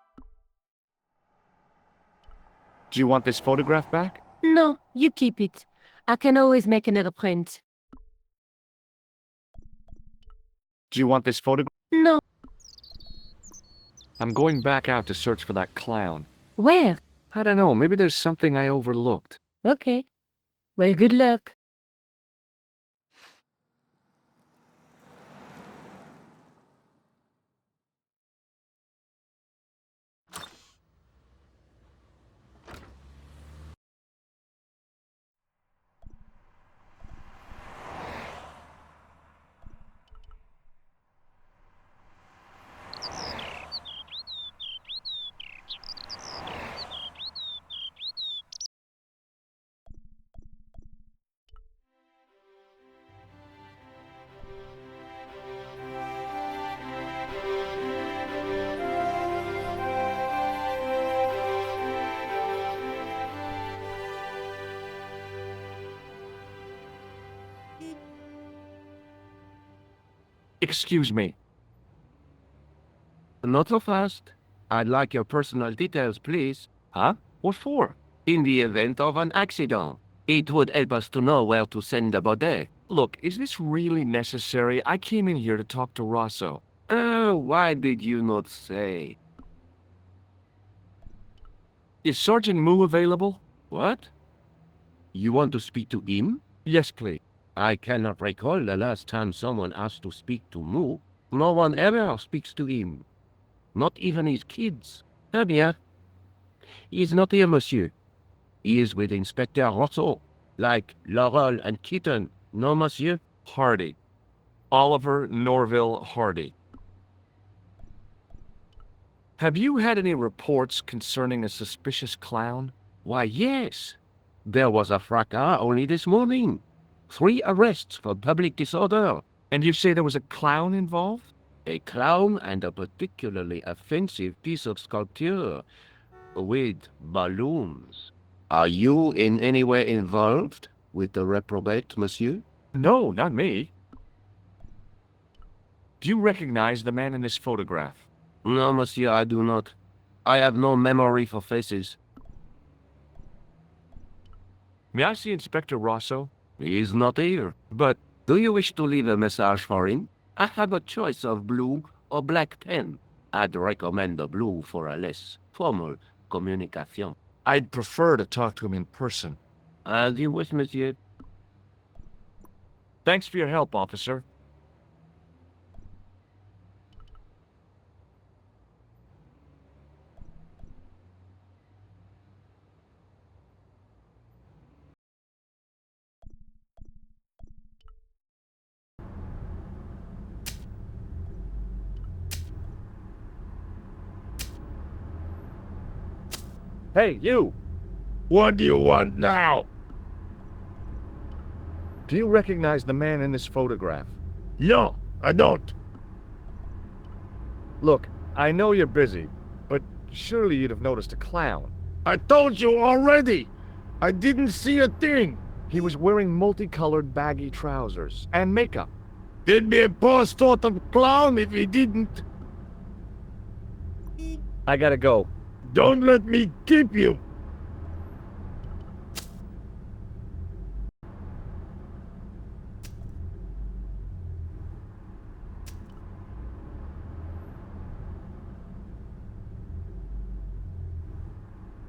Do you want this photograph back? No, you keep it. I can always make another print. Do you want this photograph? No. I'm going back out to search for that clown. Where? I don't know, maybe there's something I overlooked. Okay. Well, good luck. Excuse me. Not so fast. I'd like your personal details, please. Huh? What for? In the event of an accident, it would help us to know where to send the body. Look, is this really necessary? I came in here to talk to Rosso. Oh, why did you not say? Is Sergeant Moo available? What? You want to speak to him? Yes, please. I cannot recall the last time someone asked to speak to Moo. No one ever speaks to him. Not even his kids. Eh bien. He is not here, monsieur. He is with Inspector Rosso. Like Laurel and Keaton. No, monsieur? Hardy. Oliver Norville Hardy. Have you had any reports concerning a suspicious clown? Why, yes. There was a fracas only this morning. 3 arrests for public disorder. And you say there was a clown involved? A clown and a particularly offensive piece of sculpture with balloons. Are you in any way involved with the reprobate, monsieur? No, not me. Do you recognize the man in this photograph? No, monsieur, I do not. I have no memory for faces. May I see Inspector Rosso? He is not here. But Do you wish to leave a message for him? I have a choice of blue or black pen. I'd recommend the blue for a less formal communication. I'd prefer to talk to him in person. As you wish, monsieur. Thanks for your help, officer. Hey, you! What do you want now? Do you recognize the man in this photograph? No, I don't. Look, I know you're busy, but surely you'd have noticed a clown. I told you already. I didn't see a thing. He was wearing multicolored baggy trousers and makeup. He'd be a poor sort of clown if he didn't. I gotta go. Don't let me keep you.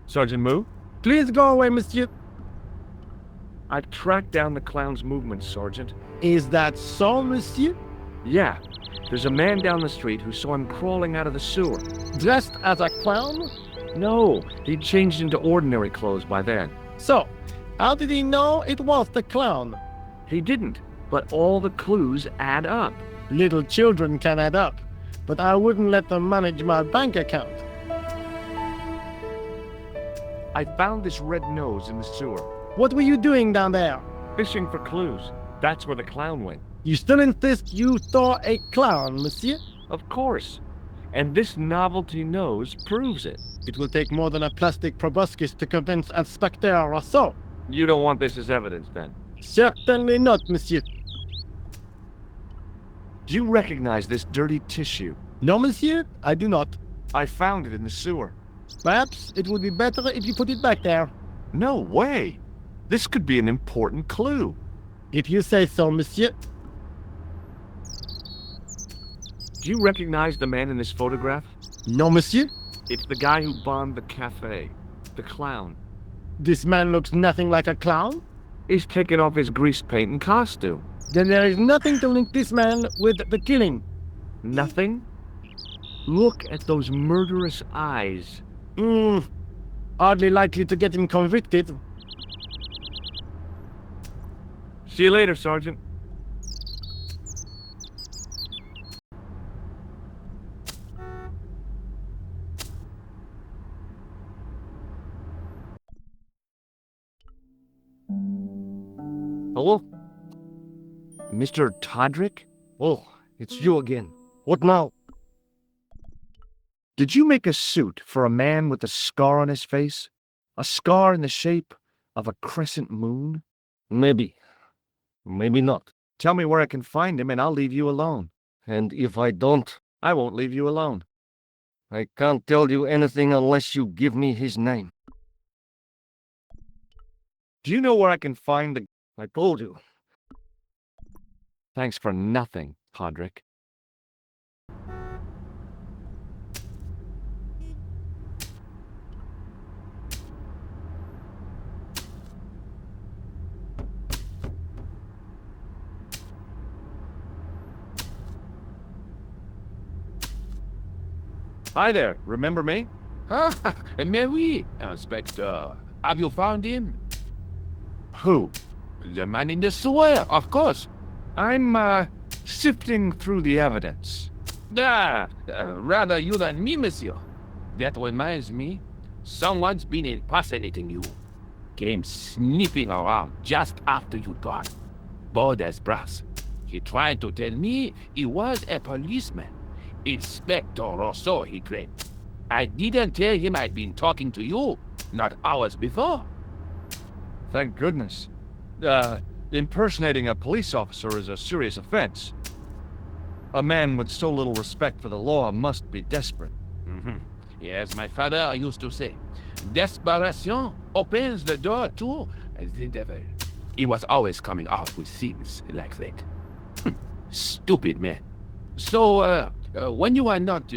Sergeant Moo? Please go away, monsieur. I tracked down the clown's movements, Sergeant. Is that so, monsieur? Yeah, there's a man down the street who saw him crawling out of the sewer. Dressed as a clown? No, he'd changed into ordinary clothes by then. So, how did he know it was the clown? He didn't, but all the clues add up. Little children can add up, but I wouldn't let them manage my bank account. I found this red nose in the sewer, What were you doing down there? fishing for clues. That's where the clown went. You still insist you saw a clown, monsieur? Of course. And this novelty nose proves it. It will take more than a plastic proboscis to convince Inspector Rousseau. You don't want this as evidence, then? Certainly not, monsieur. Do you recognize this dirty tissue? No, monsieur, I do not. I found it in the sewer. Perhaps it would be better if you put it back there. No way! This could be an important clue. If you say so, monsieur. Do you recognize the man in this photograph? No, monsieur. It's the guy who bombed the cafe. The clown. This man looks nothing like a clown. He's taken off his grease paint and costume. Then there is nothing to link this man with the killing. Nothing? Look at those murderous eyes. Hardly likely to get him convicted. See you later, Sergeant. Hello? Mr. Todrick? Oh, it's you again. What now? Did you make a suit for a man with a scar on his face? A scar in the shape of a crescent moon? Maybe. Maybe not. Tell me where I can find him and I'll leave you alone. And if I don't, I won't leave you alone. I can't tell you anything unless you give me his name. Do you know where I can find the... I told you. Thanks for nothing, Todrick. Hi there, remember me? Ah, mais oui, Inspector. Have you found him? Who? The man in the sewer, of course. I'm, sifting through the evidence. Rather you than me, monsieur. That reminds me, someone's been impersonating you. Came sniffing around just after you gone. Bold as brass. He tried to tell me he was a policeman. Inspector Rousseau, he claimed. I didn't tell him I'd been talking to you, not hours before. Thank goodness. Impersonating a police officer is a serious offense. A man with so little respect for the law must be desperate. Mhm. Yes, my father used to say, desperation opens the door to the devil. He was always coming out with things like that. Stupid man. So, when you are not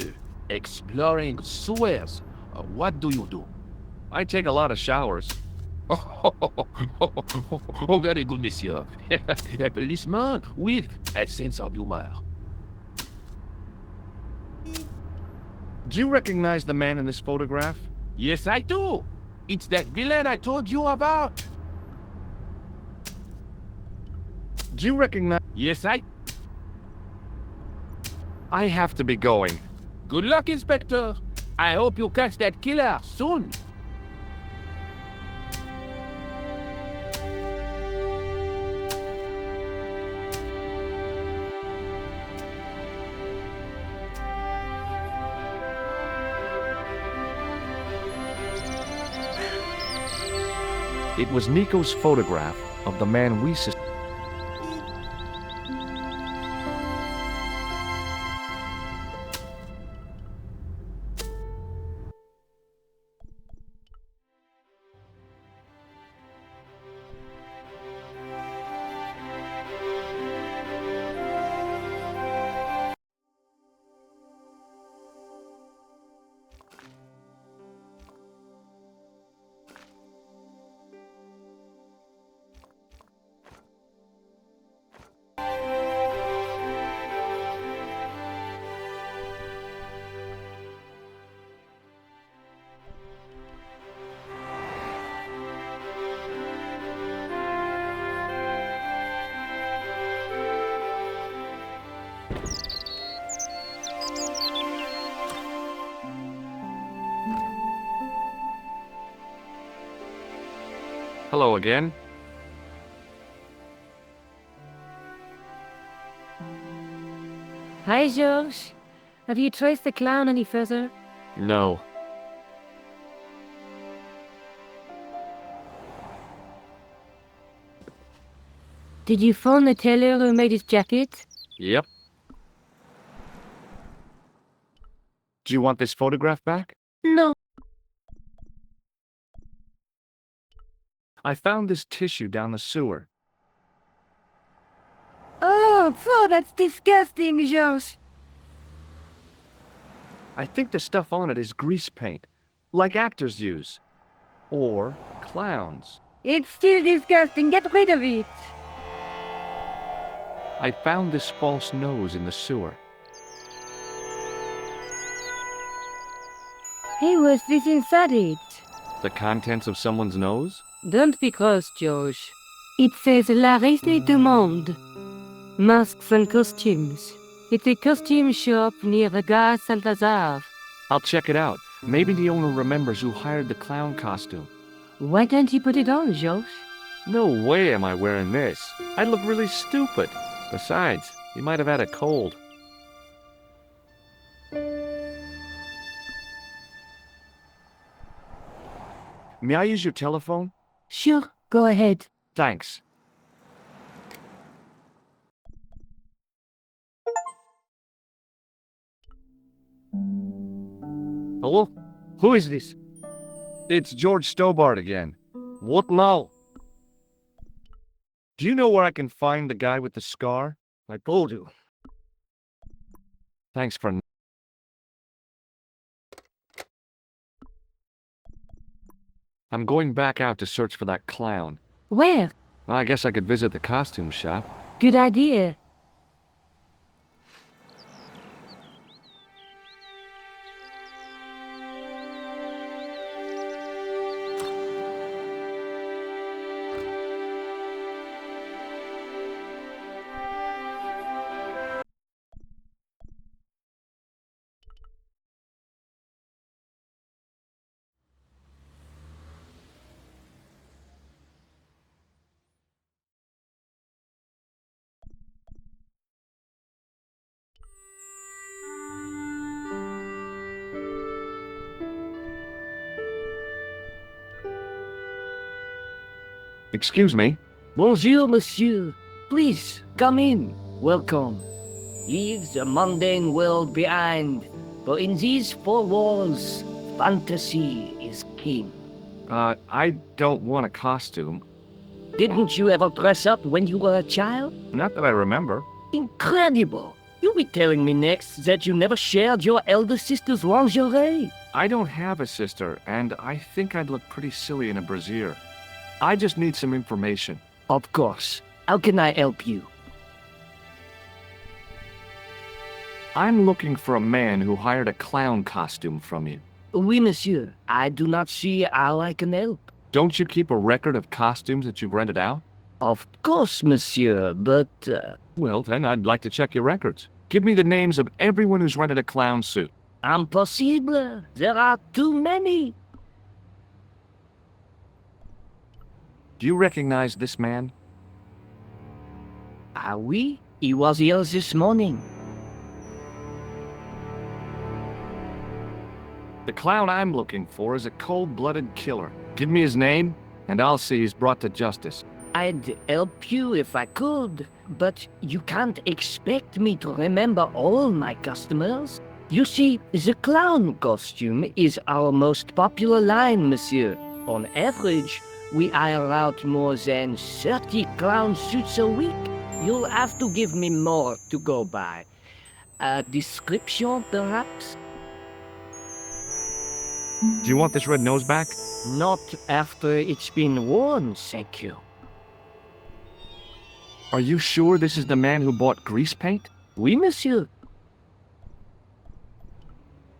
exploring sewers, what do you do? I take a lot of showers. Oh, very good, monsieur. A policeman with a sense of humor. Do you recognize the man in this photograph? Yes, I do. It's that villain I told you about. Do you recognize... Yes, I have to be going. Good luck, Inspector. I hope you catch that killer soon. It was Nico's photograph of the man we suspected. Hello again. Hi, George. Have you traced the clown any further? No. Did you phone the tailor who made his jacket? Yep. Do you want this photograph back? No. I found this tissue down the sewer. Oh, that's disgusting, George. I think the stuff on it is grease paint, like actors use. Or clowns. It's still disgusting. Get rid of it. I found this false nose in the sewer. Hey, what's this inside it? The contents of someone's nose? Don't be gross, George. It says La Reste du Monde. Masks and costumes. It's a costume shop near the Gare Saint-Lazare. I'll check it out. Maybe the owner remembers who hired the clown costume. Why don't you put it on, George? No way am I wearing this. I'd look really stupid. Besides, he might have had a cold. May I use your telephone? Sure, go ahead. Thanks. Hello? Who is this? It's George Stobart again. What now? Do you know where I can find the guy with the scar? I told you. Thanks for... I'm going back out to search for that clown. Where? Well, I guess I could visit the costume shop. Good idea. Excuse me? Bonjour, monsieur. Please, come in. Welcome. Leave the mundane world behind, for in these four walls, fantasy is king. I don't want a costume. Didn't you ever dress up when you were a child? Not that I remember. Incredible! You'll be telling me next that you never shared your elder sister's lingerie. I don't have a sister, and I think I'd look pretty silly in a brassiere. I just need some information. Of course. How can I help you? I'm looking for a man who hired a clown costume from you. Oui, monsieur. I do not see how I can help. Don't you keep a record of costumes that you've rented out? Of course, monsieur, but... Well, then I'd like to check your records. Give me the names of everyone who's rented a clown suit. Impossible. There are too many. Do you recognize this man? Ah oui? He was here this morning. The clown I'm looking for is a cold-blooded killer. Give me his name, and I'll see he's brought to justice. I'd help you if I could, but you can't expect me to remember all my customers. You see, the clown costume is our most popular line, monsieur. On average, we hire out more than 30 clown suits a week. You'll have to give me more to go by. A description, perhaps? Do you want this red nose back? Not after it's been worn, thank you. Are you sure this is the man who bought grease paint? Oui, monsieur.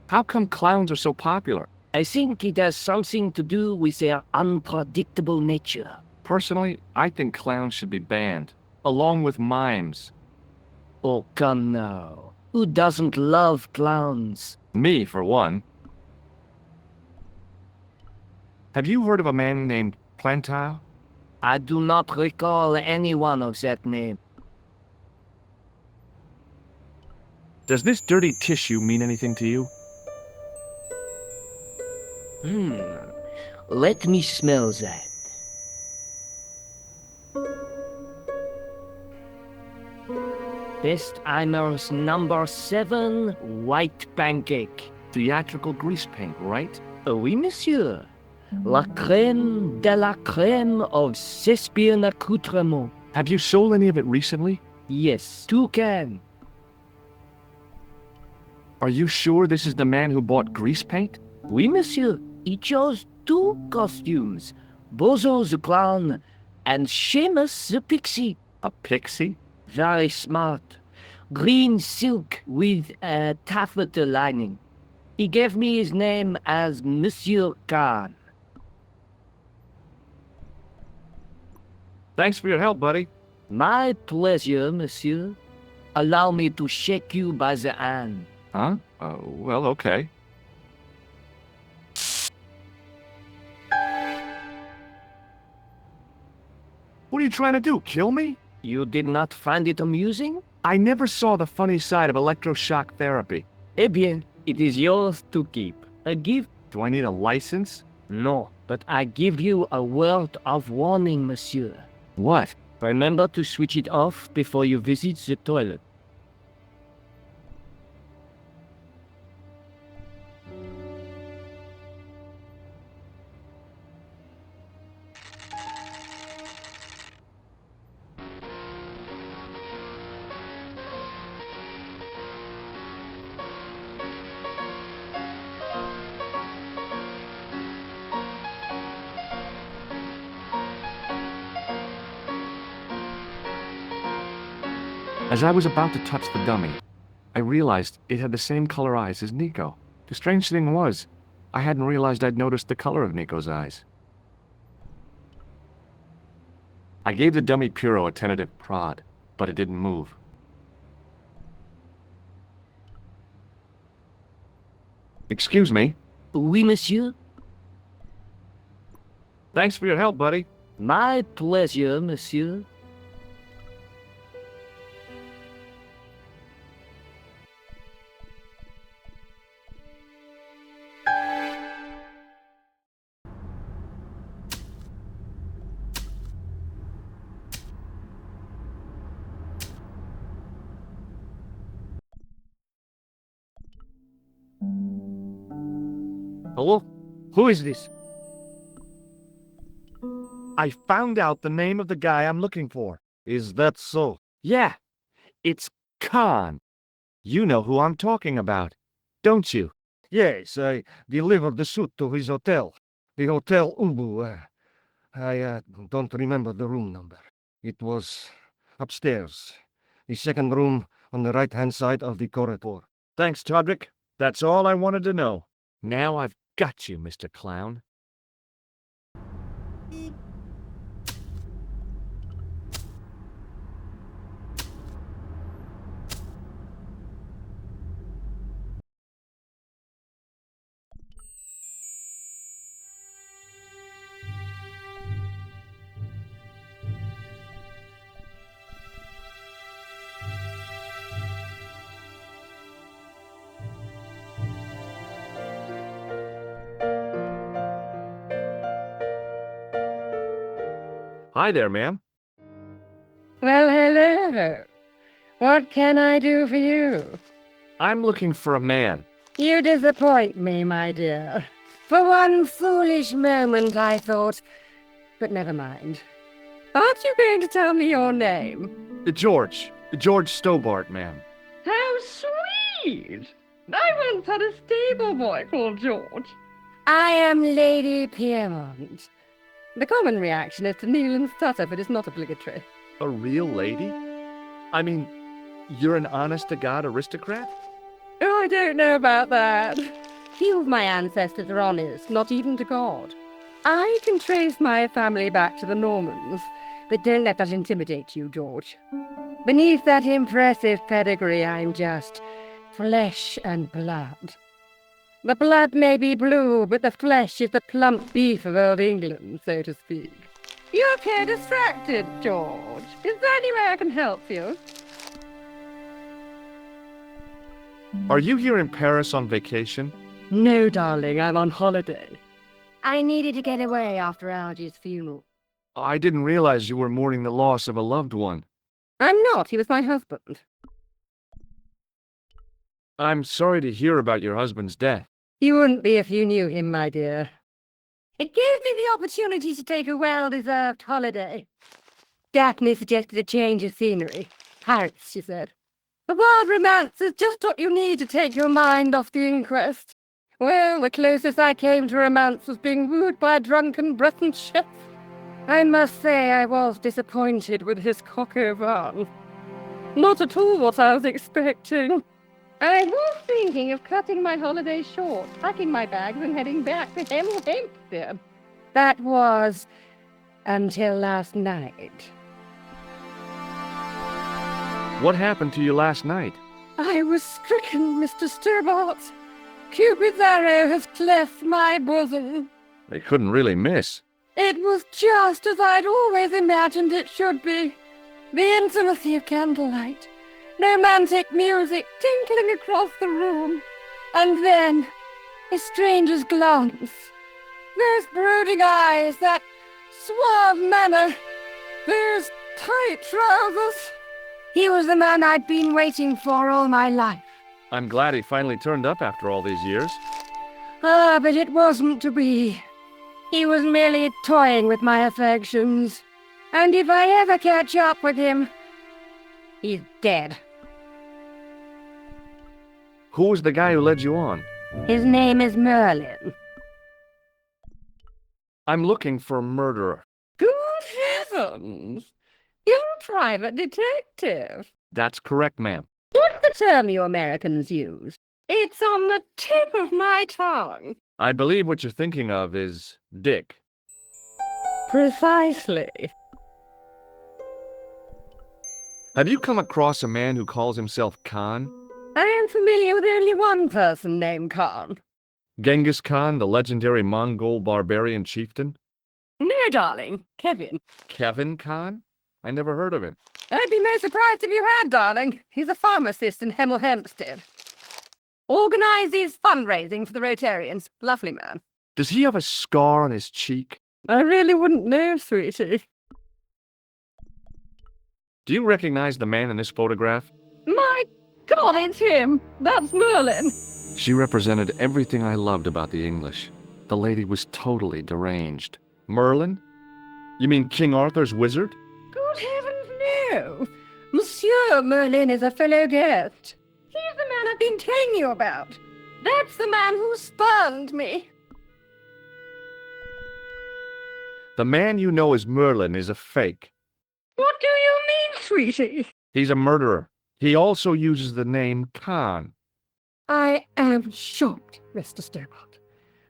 How come clowns are so popular? I think it has something to do with their unpredictable nature. Personally, I think clowns should be banned, along with mimes. Oh, come now. Who doesn't love clowns? Me, for one. Have you heard of a man named Plantile? I do not recall anyone of that name. Does this dirty tissue mean anything to you? Let me smell that. Bestheimer's number 7 white pancake. Theatrical grease paint, right? Oui, monsieur. La crème de la crème of Thespian accoutrement. Have you sold any of it recently? Yes, 2 cans. Are you sure this is the man who bought grease paint? Oui, monsieur. He chose 2 costumes. Bozo the clown and Seamus the pixie. A pixie? Very smart. Green silk with a taffeta lining. He gave me his name as Monsieur Khan. Thanks for your help, buddy. My pleasure, monsieur. Allow me to shake you by the hand. Huh? Well, okay. What are you trying to do, kill me? You did not find it amusing? I never saw the funny side of electroshock therapy. Eh bien, it is yours to keep. A gift? Do I need a license? No, but I give you a word of warning, monsieur. What? Remember to switch it off before you visit the toilet. As I was about to touch the dummy, I realized it had the same color eyes as Nico. The strange thing was, I hadn't realized I'd noticed the color of Nico's eyes. I gave the dummy Puro a tentative prod, but it didn't move. Excuse me? Oui, monsieur. Thanks for your help, buddy. My pleasure, monsieur. Hello? Who is this? I found out the name of the guy I'm looking for. Is that so? Yeah, it's Khan. You know who I'm talking about, don't you? Yes, I delivered the suit to his hotel. The Hotel Ubu. I don't remember the room number. It was upstairs. The second room on the right-hand side of the corridor. Thanks, Todrick. That's all I wanted to know. Now I've got you, Mr. Clown. Hi there, ma'am. Well, hello. What can I do for you? I'm looking for a man. You disappoint me, my dear. For one foolish moment I thought, but never mind. Aren't you going to tell me your name? George Stobart, ma'am. How sweet! I once had a stable boy called George. I am Lady Piermont. The common reaction is to kneel and stutter, but it's not obligatory. A real lady? I mean, you're an honest-to-God aristocrat? Oh, I don't know about that. Few of my ancestors are honest, not even to God. I can trace my family back to the Normans, but don't let that intimidate you, George. Beneath that impressive pedigree, I'm just flesh and blood. The blood may be blue, but the flesh is the plump beef of old England, so to speak. You appear distracted, George. Is there any way I can help you? Are you here in Paris on vacation? No, darling, I'm on holiday. I needed to get away after Algy's funeral. I didn't realize you were mourning the loss of a loved one. I'm not. He was my husband. I'm sorry to hear about your husband's death. You wouldn't be if you knew him, my dear. It gave me the opportunity to take a well-deserved holiday. Daphne suggested a change of scenery. Paris, she said. The wild romance is just what you need to take your mind off the inquest. Well, the closest I came to romance was being wooed by a drunken Breton chef. I must say I was disappointed with his coq au vin. Not at all what I was expecting. I was thinking of cutting my holiday short, packing my bags and heading back to Hampstead. That was until last night. What happened to you last night? I was stricken, Mr. Stobart. Cupid's arrow has cleft my bosom. They couldn't really miss. It was just as I'd always imagined it should be. The intimacy of candlelight. Romantic music tinkling across the room. And then, a stranger's glance. Those brooding eyes, that suave manner, those tight trousers. He was the man I'd been waiting for all my life. I'm glad he finally turned up after all these years. Ah, but it wasn't to be. He was merely toying with my affections. And if I ever catch up with him, he's dead. Who was the guy who led you on? His name is Merlin. I'm looking for a murderer. Good heavens! You're a private detective. That's correct, ma'am. What's the term you Americans use? It's on the tip of my tongue. I believe what you're thinking of is Dick. Precisely. Have you come across a man who calls himself Khan? I am familiar with only one person named Khan. Genghis Khan, the legendary Mongol barbarian chieftain? No, darling. Kevin. Kevin Khan? I never heard of him. I'd be most surprised if you had, darling. He's a pharmacist in Hemel Hempstead. Organizes fundraising for the Rotarians. Lovely man. Does he have a scar on his cheek? I really wouldn't know, sweetie. Do you recognize the man in this photograph? My God, it's him. That's Merlin. She represented everything I loved about the English. The lady was totally deranged. Merlin? You mean King Arthur's wizard? Good heavens, no! Monsieur Merlin is a fellow guest. He's the man I've been telling you about. That's the man who spurned me. The man you know as Merlin is a fake. What do you mean, sweetie? He's a murderer. He also uses the name Khan. I am shocked, Mr. Stobart.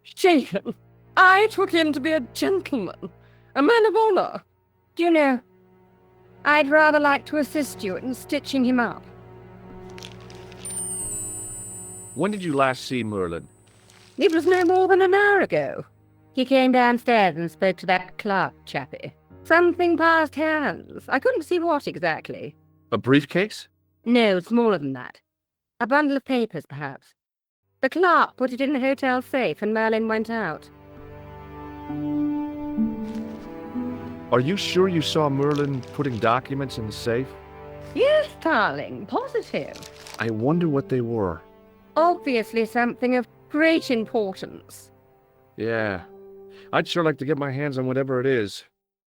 Shaken. I took him to be a gentleman, a man of honor. Do you know, I'd rather like to assist you in stitching him up. When did you last see Merlin? It was no more than an hour ago. He came downstairs and spoke to that clerk chappie. Something passed hands. I couldn't see what exactly. A briefcase? No, smaller than that. A bundle of papers, perhaps. The clerk put it in the hotel safe and Merlin went out. Are you sure you saw Merlin putting documents in the safe? Yes, darling, positive. I wonder what they were. Obviously something of great importance. Yeah. I'd sure like to get my hands on whatever it is.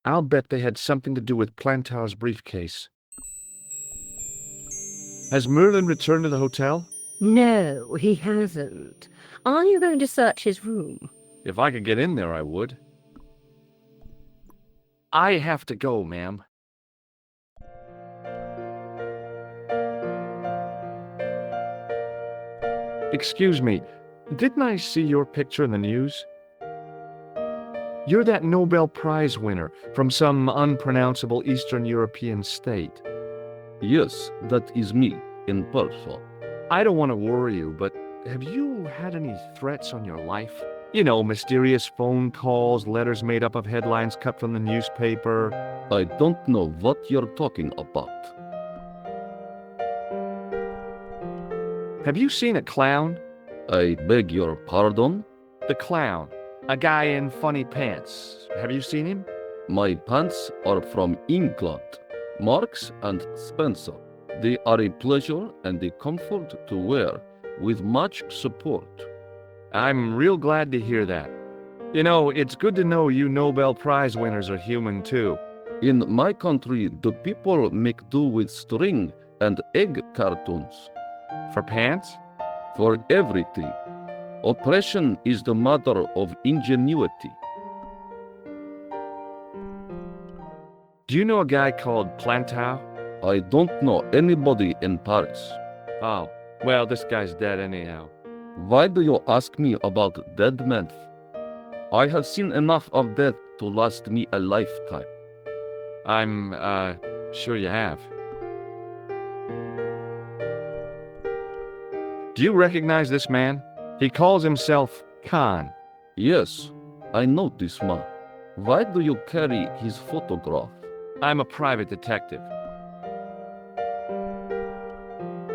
I'll bet they had something to do with Plantar's briefcase. Has Merlin returned to the hotel? No, he hasn't. Are you going to search his room? If I could get in there, I would. I have to go, ma'am. Excuse me, didn't I see your picture in the news? You're that Nobel Prize winner from some unpronounceable Eastern European state. Yes, that is me, in person. I don't want to worry you, but have you had any threats on your life? You know, mysterious phone calls, letters made up of headlines cut from the newspaper. I don't know what you're talking about. Have you seen a clown? I beg your pardon? The clown. A guy in funny pants. Have you seen him? My pants are from England, Marks and Spencer. They are a pleasure and a comfort to wear, with much support. I'm real glad to hear that. You know, it's good to know you Nobel Prize winners are human too. In my country, the people make do with string and egg cartoons. For pants? For everything. Oppression is the mother of ingenuity. Do you know a guy called Plantar? I don't know anybody in Paris. Oh, well, this guy's dead anyhow. Why do you ask me about dead men? I have seen enough of death to last me a lifetime. I'm, sure you have. Do you recognize this man? He calls himself Khan. Yes, I know this man. Why do you carry his photograph? I'm a private detective.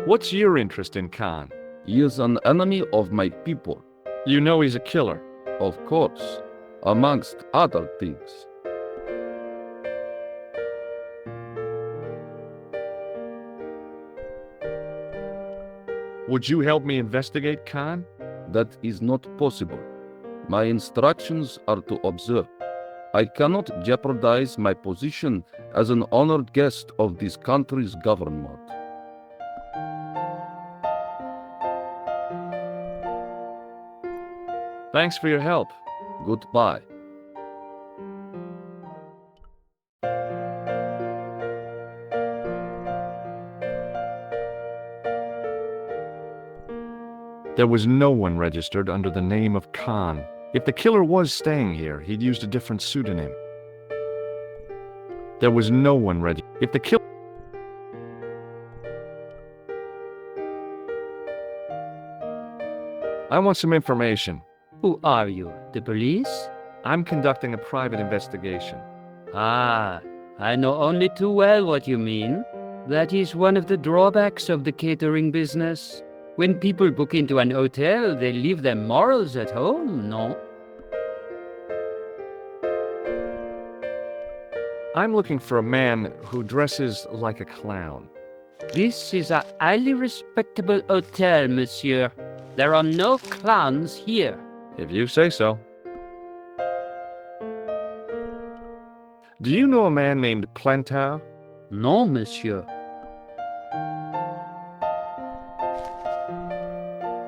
What's your interest in Khan? He is an enemy of my people. You know he's a killer. Of course, amongst other things. Would you help me investigate Khan? That is not possible. My instructions are to observe. I cannot jeopardize my position as an honored guest of this country's government. Thanks for your help. Goodbye. There was no one registered under the name of Khan. If the killer was staying here, he'd used a different pseudonym. There was no one ready. If the killer... I want some information. Who are you? The police? I'm conducting a private investigation. Ah, I know only too well what you mean. That is one of the drawbacks of the catering business. When people book into an hotel, they leave their morals at home, no? I'm looking for a man who dresses like a clown. This is a highly respectable hotel, monsieur. There are no clowns here. If you say so. Do you know a man named Plantar? No, monsieur.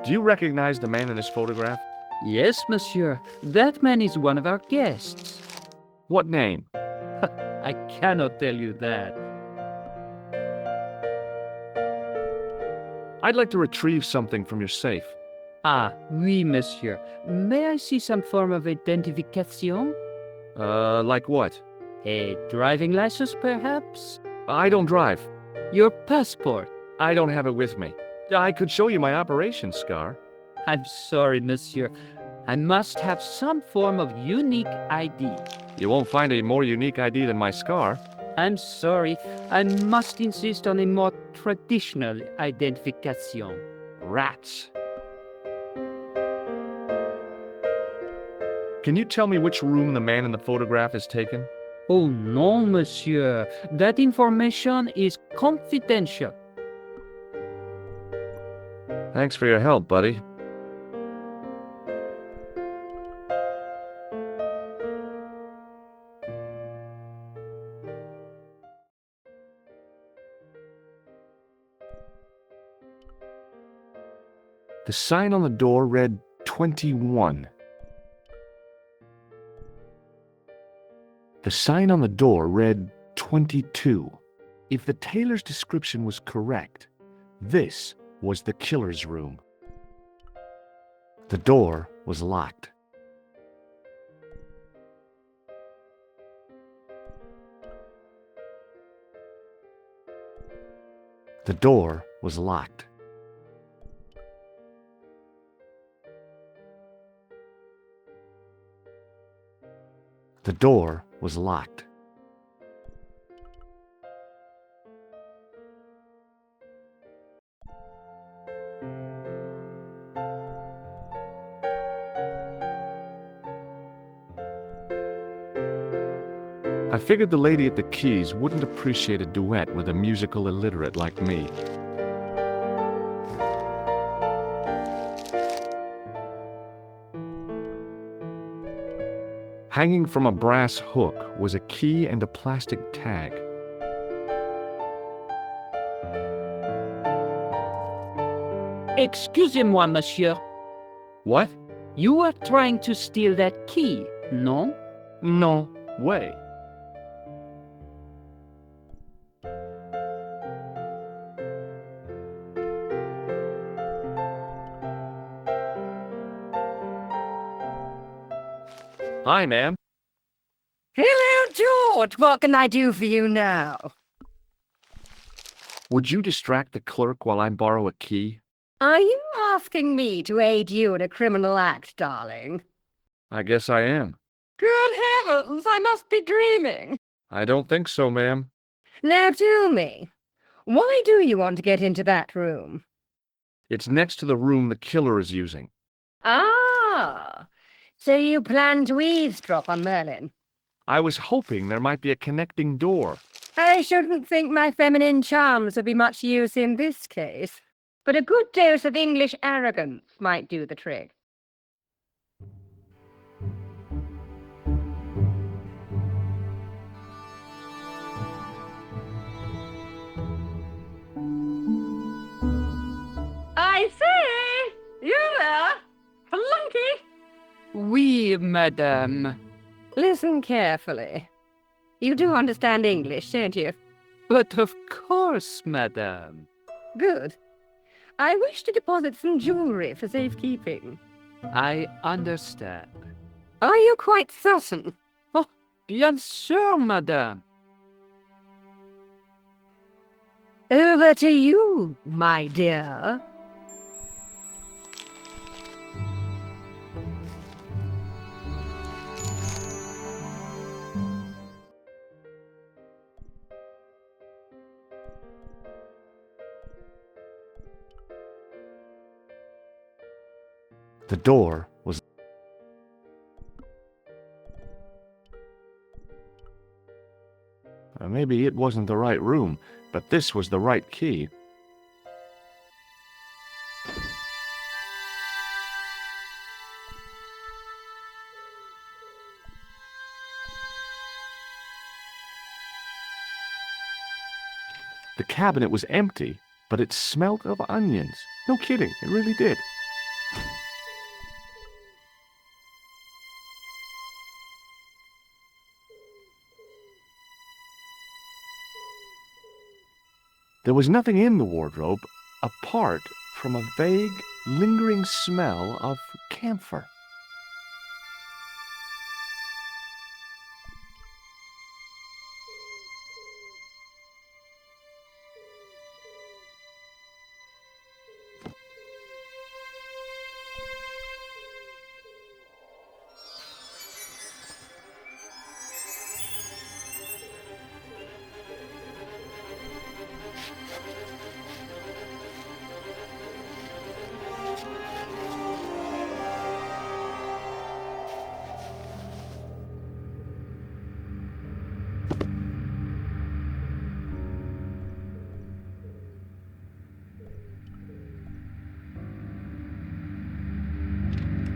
Do you recognize the man in this photograph? Yes, monsieur. That man is one of our guests. What name? I cannot tell you that. I'd like to retrieve something from your safe. Ah, oui, monsieur. May I see some form of identification? Like what? A driving license, perhaps? I don't drive. Your passport? I don't have it with me. I could show you my operation scar. I'm sorry, monsieur. I must have some form of unique ID. You won't find a more unique ID than my scar. I'm sorry. I must insist on a more traditional identification. Rats. Can you tell me which room the man in the photograph is taken? Oh, no, monsieur. That information is confidential. Thanks for your help, buddy. The sign on the door read 21. The sign on the door read 22. If the tailor's description was correct, this was the killer's room. The door was locked. The door was locked. The door was locked. I figured the lady at the keys wouldn't appreciate a duet with a musical illiterate like me. Hanging from a brass hook was a key and a plastic tag. Excusez-moi, monsieur. What? You are trying to steal that key, no? No way. Hi, ma'am. Hello, George. What can I do for you now? Would you distract the clerk while I borrow a key? Are you asking me to aid you in a criminal act, darling? I guess I am. Good heavens, I must be dreaming. I don't think so, ma'am. Now tell me, why do you want to get into that room? It's next to the room the killer is using. Ah, so you plan to eavesdrop on Merlin? I was hoping there might be a connecting door. I shouldn't think my feminine charms would be much use in this case, but a good dose of English arrogance might do the trick. I say, you there, flunky? Oui, madame. Listen carefully. You do understand English, don't you? But of course, madame. Good. I wish to deposit some jewelry for safekeeping. I understand. Are you quite certain? Oh, bien sûr, madame. Over to you, my dear. The door was... Maybe it wasn't the right room, but this was the right key. The cabinet was empty, but it smelt of onions. No kidding, it really did. There was nothing in the wardrobe apart from a vague, lingering smell of camphor.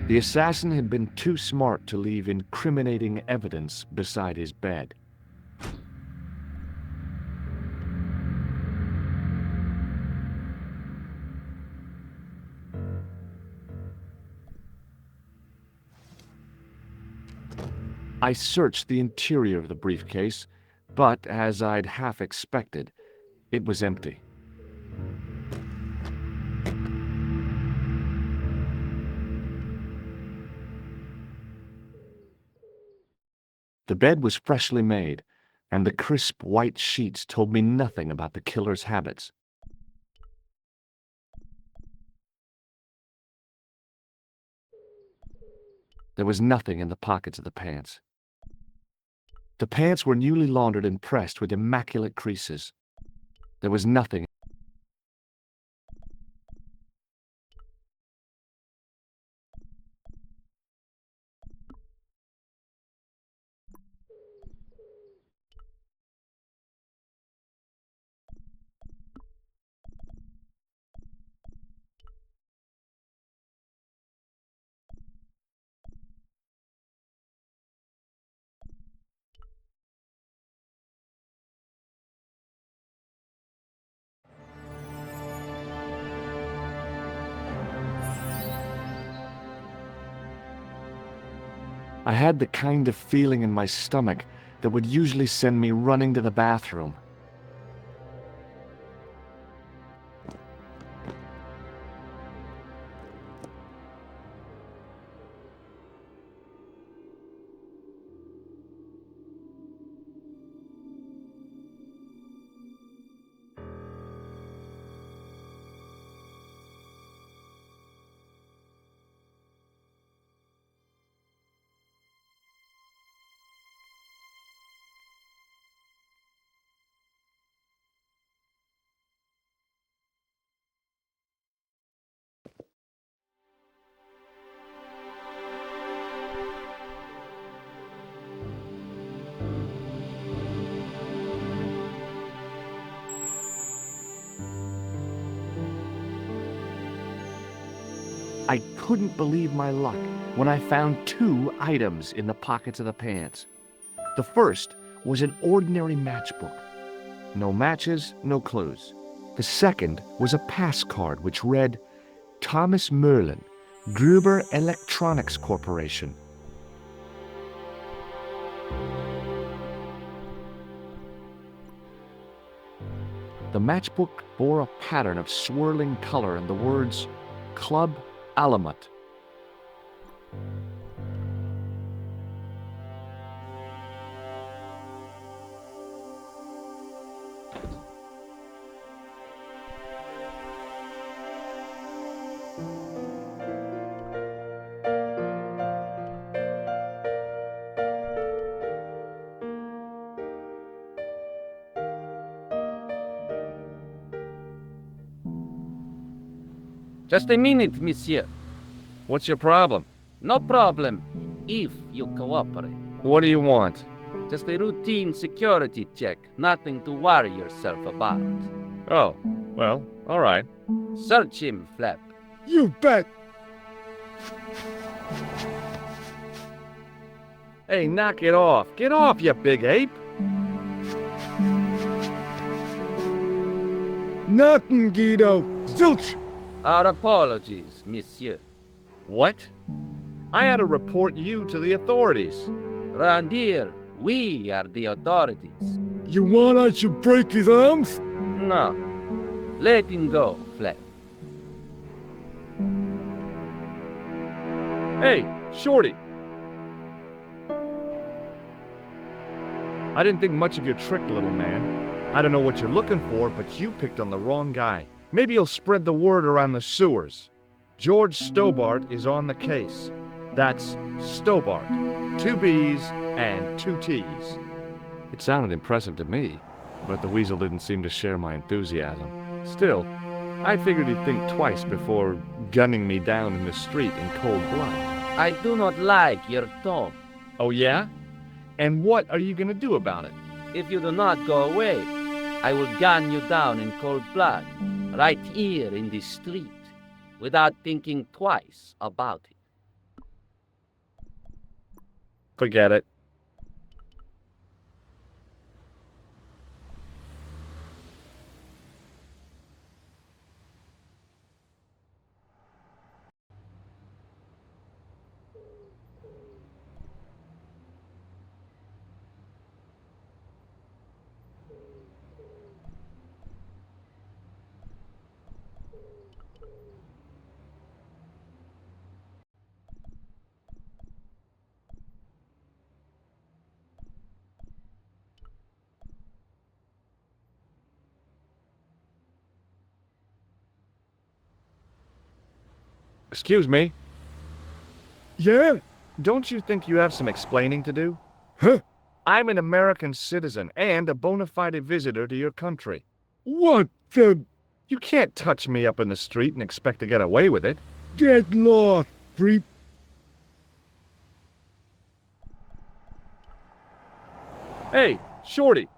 The assassin had been too smart to leave incriminating evidence beside his bed. I searched the interior of the briefcase, but as I'd half expected, it was empty. The bed was freshly made, and the crisp white sheets told me nothing about the killer's habits. There was nothing in the pockets of the pants. The pants were newly laundered and pressed with immaculate creases. There was nothing. I had the kind of feeling in my stomach that would usually send me running to the bathroom. I couldn't believe my luck when I found 2 items in the pockets of the pants. The first was an ordinary matchbook. No matches, no clues. The second was a pass card which read, Thomas Merlin, Gruber Electronics Corporation. The matchbook bore a pattern of swirling color and the words, Club Alamut. Just a minute, monsieur. What's your problem? No problem, if you cooperate. What do you want? Just a routine security check, nothing to worry yourself about. Oh, well, all right. Search him, Flap. You bet! Hey, knock it off. Get off, you big ape. Nothing, Guido. Zilch! Our apologies, monsieur. What? I had to report you to the authorities. Round here, we are the authorities. You want I should break his arms? No. Let him go, Flap. Hey, Shorty. I didn't think much of your trick, little man. I don't know what you're looking for, but you picked on the wrong guy. Maybe you'll spread the word around the sewers. George Stobart is on the case. That's Stobart. 2 B's and 2 T's. It sounded impressive to me, but the weasel didn't seem to share my enthusiasm. Still, I figured he'd think twice before gunning me down in the street in cold blood. I do not like your tone. Oh yeah? And what are you gonna do about it? If you do not go away, I will gun you down in cold blood, right here in the street, without thinking twice about it. Forget it. Excuse me. Yeah? Don't you think you have some explaining to do? Huh? I'm an American citizen and a bona fide visitor to your country. What the... You can't touch me up in the street and expect to get away with it. Get lost, creep. Hey, Shorty.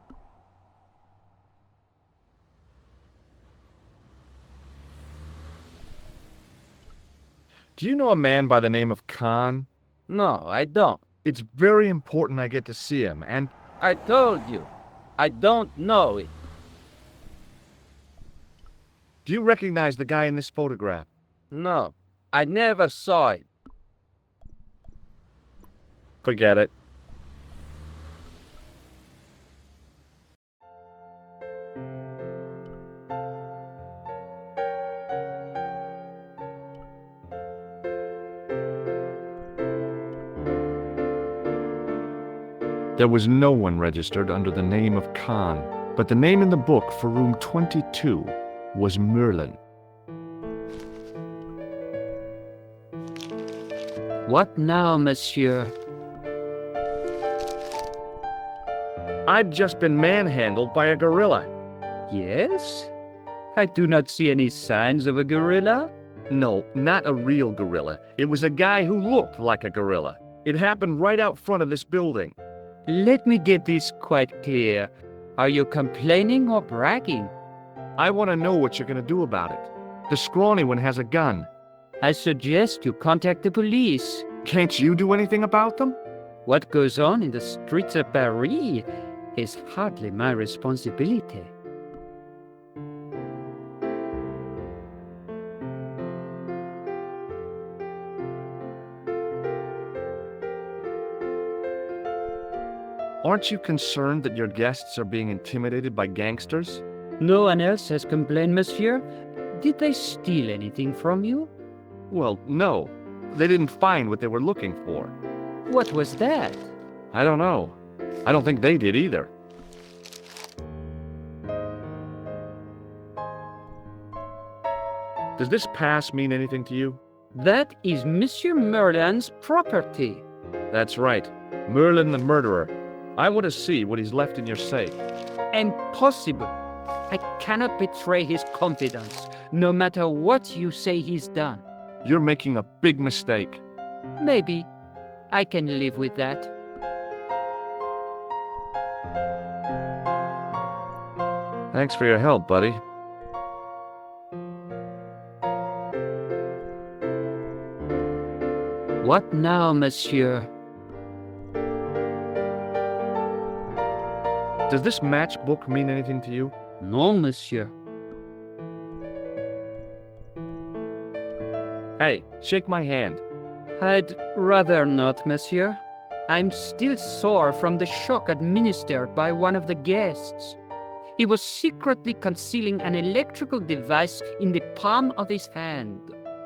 Do you know a man by the name of Khan? No, I don't. It's very important I get to see him, and I told you, I don't know it. do you recognize the guy in this photograph? No, I never saw it. Forget it. There was no one registered under the name of Khan, but the name in the book for room 22 was Merlin. What now, monsieur? I've just been manhandled by a gorilla. Yes? I do not see any signs of a gorilla. No, not a real gorilla. It was a guy who looked like a gorilla. It happened right out front of this building. Let me get this quite clear. Are you complaining or bragging? I want to know what you're going to do about it. The scrawny one has a gun. I suggest you contact the police. Can't you do anything about them? What goes on in the streets of Paris is hardly my responsibility. Aren't you concerned that your guests are being intimidated by gangsters? No one else has complained, monsieur? Did they steal anything from you? Well, no. They didn't find what they were looking for. What was that? I don't know. I don't think they did either. Does this pass mean anything to you? That is Monsieur Merlin's property. That's right. Merlin the murderer. I want to see what he's left in your safe. Impossible. I cannot betray his confidence, no matter what you say he's done. You're making a big mistake. Maybe. I can live with that. Thanks for your help, buddy. What now, monsieur? Does this matchbook mean anything to you? No, monsieur. Hey, shake my hand. I'd rather not, monsieur. I'm still sore from the shock administered by one of the guests. He was secretly concealing an electrical device in the palm of his hand.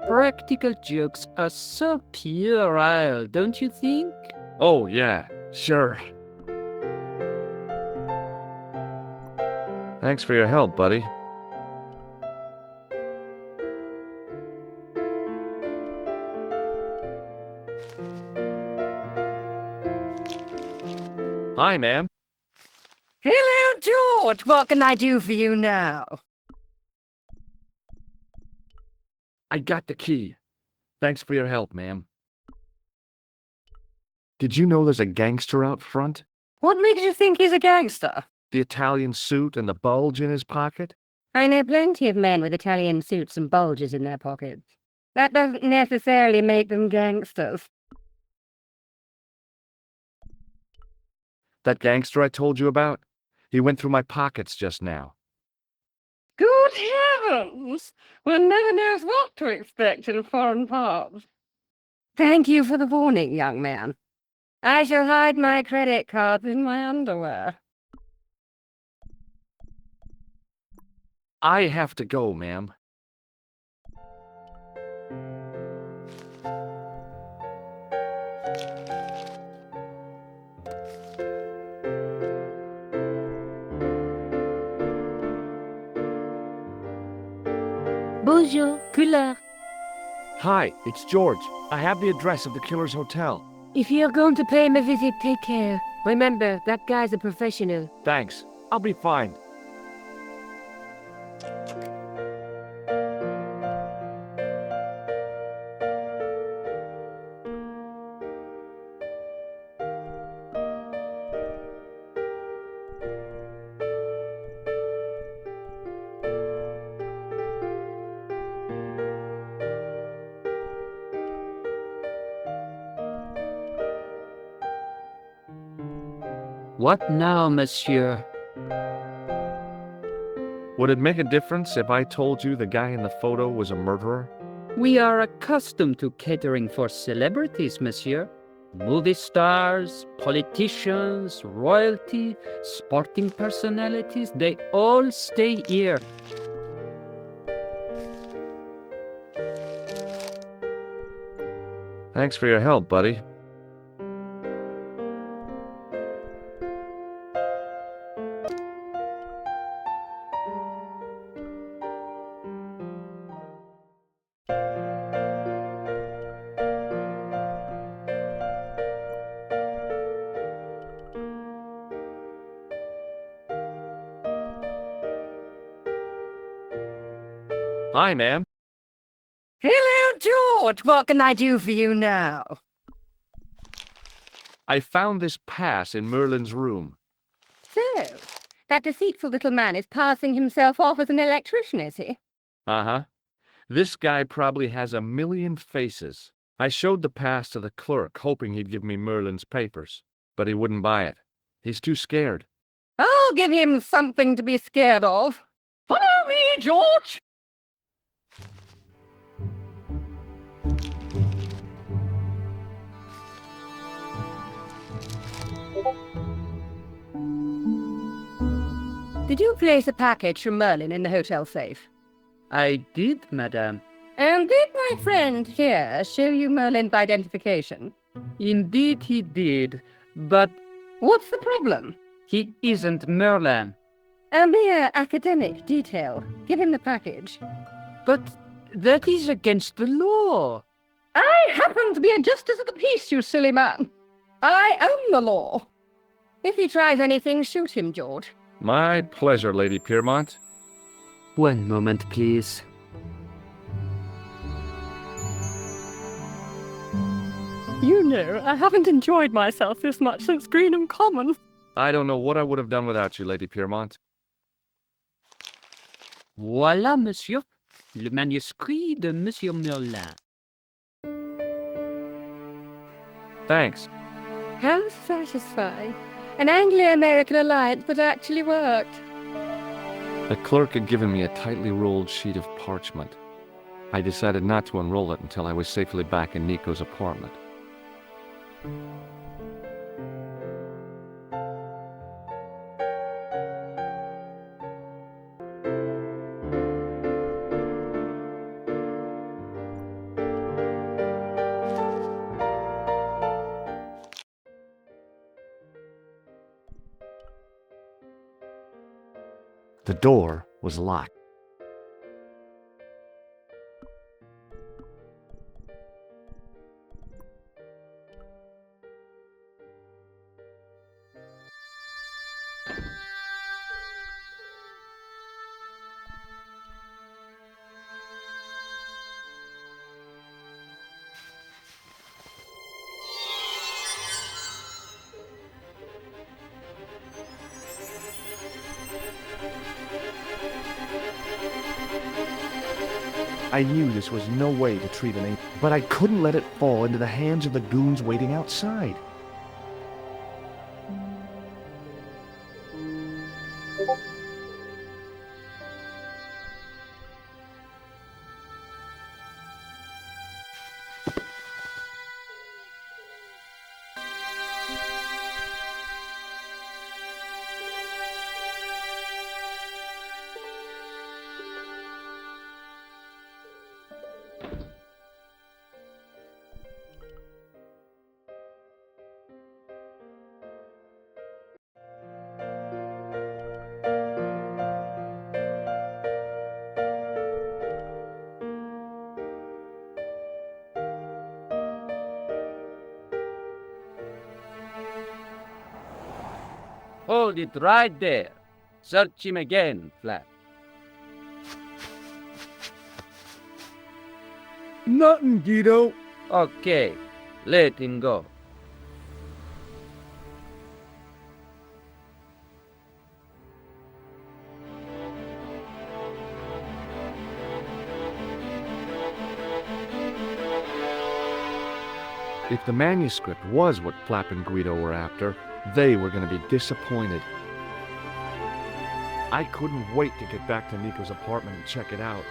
Practical jokes are so puerile, don't you think? Oh, yeah, sure. Thanks for your help, buddy. Hi, ma'am. Hello, George. What can I do for you now? I got the key. Thanks for your help, ma'am. Did you know there's a gangster out front? What makes you think he's a gangster? The Italian suit and the bulge in his pocket? I know plenty of men with Italian suits and bulges in their pockets. That doesn't necessarily make them gangsters. That gangster I told you about? He went through my pockets just now. Good heavens! One never knows what to expect in foreign parts. Thank you for the warning, young man. I shall hide my credit cards in my underwear. I have to go, ma'am. Bonjour, couleur. Hi, it's George. I have the address of the killer's hotel. If you're going to pay him a visit, take care. Remember, that guy's a professional. Thanks. I'll be fine. What now, monsieur? Would it make a difference if I told you the guy in the photo was a murderer? We are accustomed to catering for celebrities, monsieur. Movie stars, politicians, royalty, sporting personalities, they all stay here. Thanks for your help, buddy. Hi, ma'am. Hello, George. What can I do for you now? I found this pass in Merlin's room. So, that deceitful little man is passing himself off as an electrician, is he? Uh-huh. This guy probably has 1,000,000 faces. I showed the pass to the clerk, hoping he'd give me Merlin's papers, but he wouldn't buy it. He's too scared. I'll give him something to be scared of. Follow me, George! Did you place a package from Merlin in the hotel safe? I did, madame. And did my friend here show you Merlin's identification? Indeed he did, but What's the problem? he isn't Merlin. A mere academic detail. Give him the package. But that is against the law. I happen to be a justice of the peace, you silly man. I own the law. If he tries anything, shoot him, George. My pleasure, Lady Piermont. One moment, please. You know, I haven't enjoyed myself this much since Greenham Common. I don't know what I would have done without you, Lady Piermont. Voilà, monsieur, le manuscrit de Monsieur Merlin. Thanks. How satisfying. An Anglo-American alliance that actually worked. The clerk had given me a tightly rolled sheet of parchment. I decided not to unroll it until I was safely back in Nico's apartment. The door was locked. I knew this was no way to treat an angel, but I couldn't let it fall into the hands of the goons waiting outside. Hold it right there. Search him again, Flap. Nothing, Guido. Okay, let him go. If the manuscript was what Flap and Guido were after, they were going to be disappointed. I couldn't wait to get back to Nico's apartment and check it out.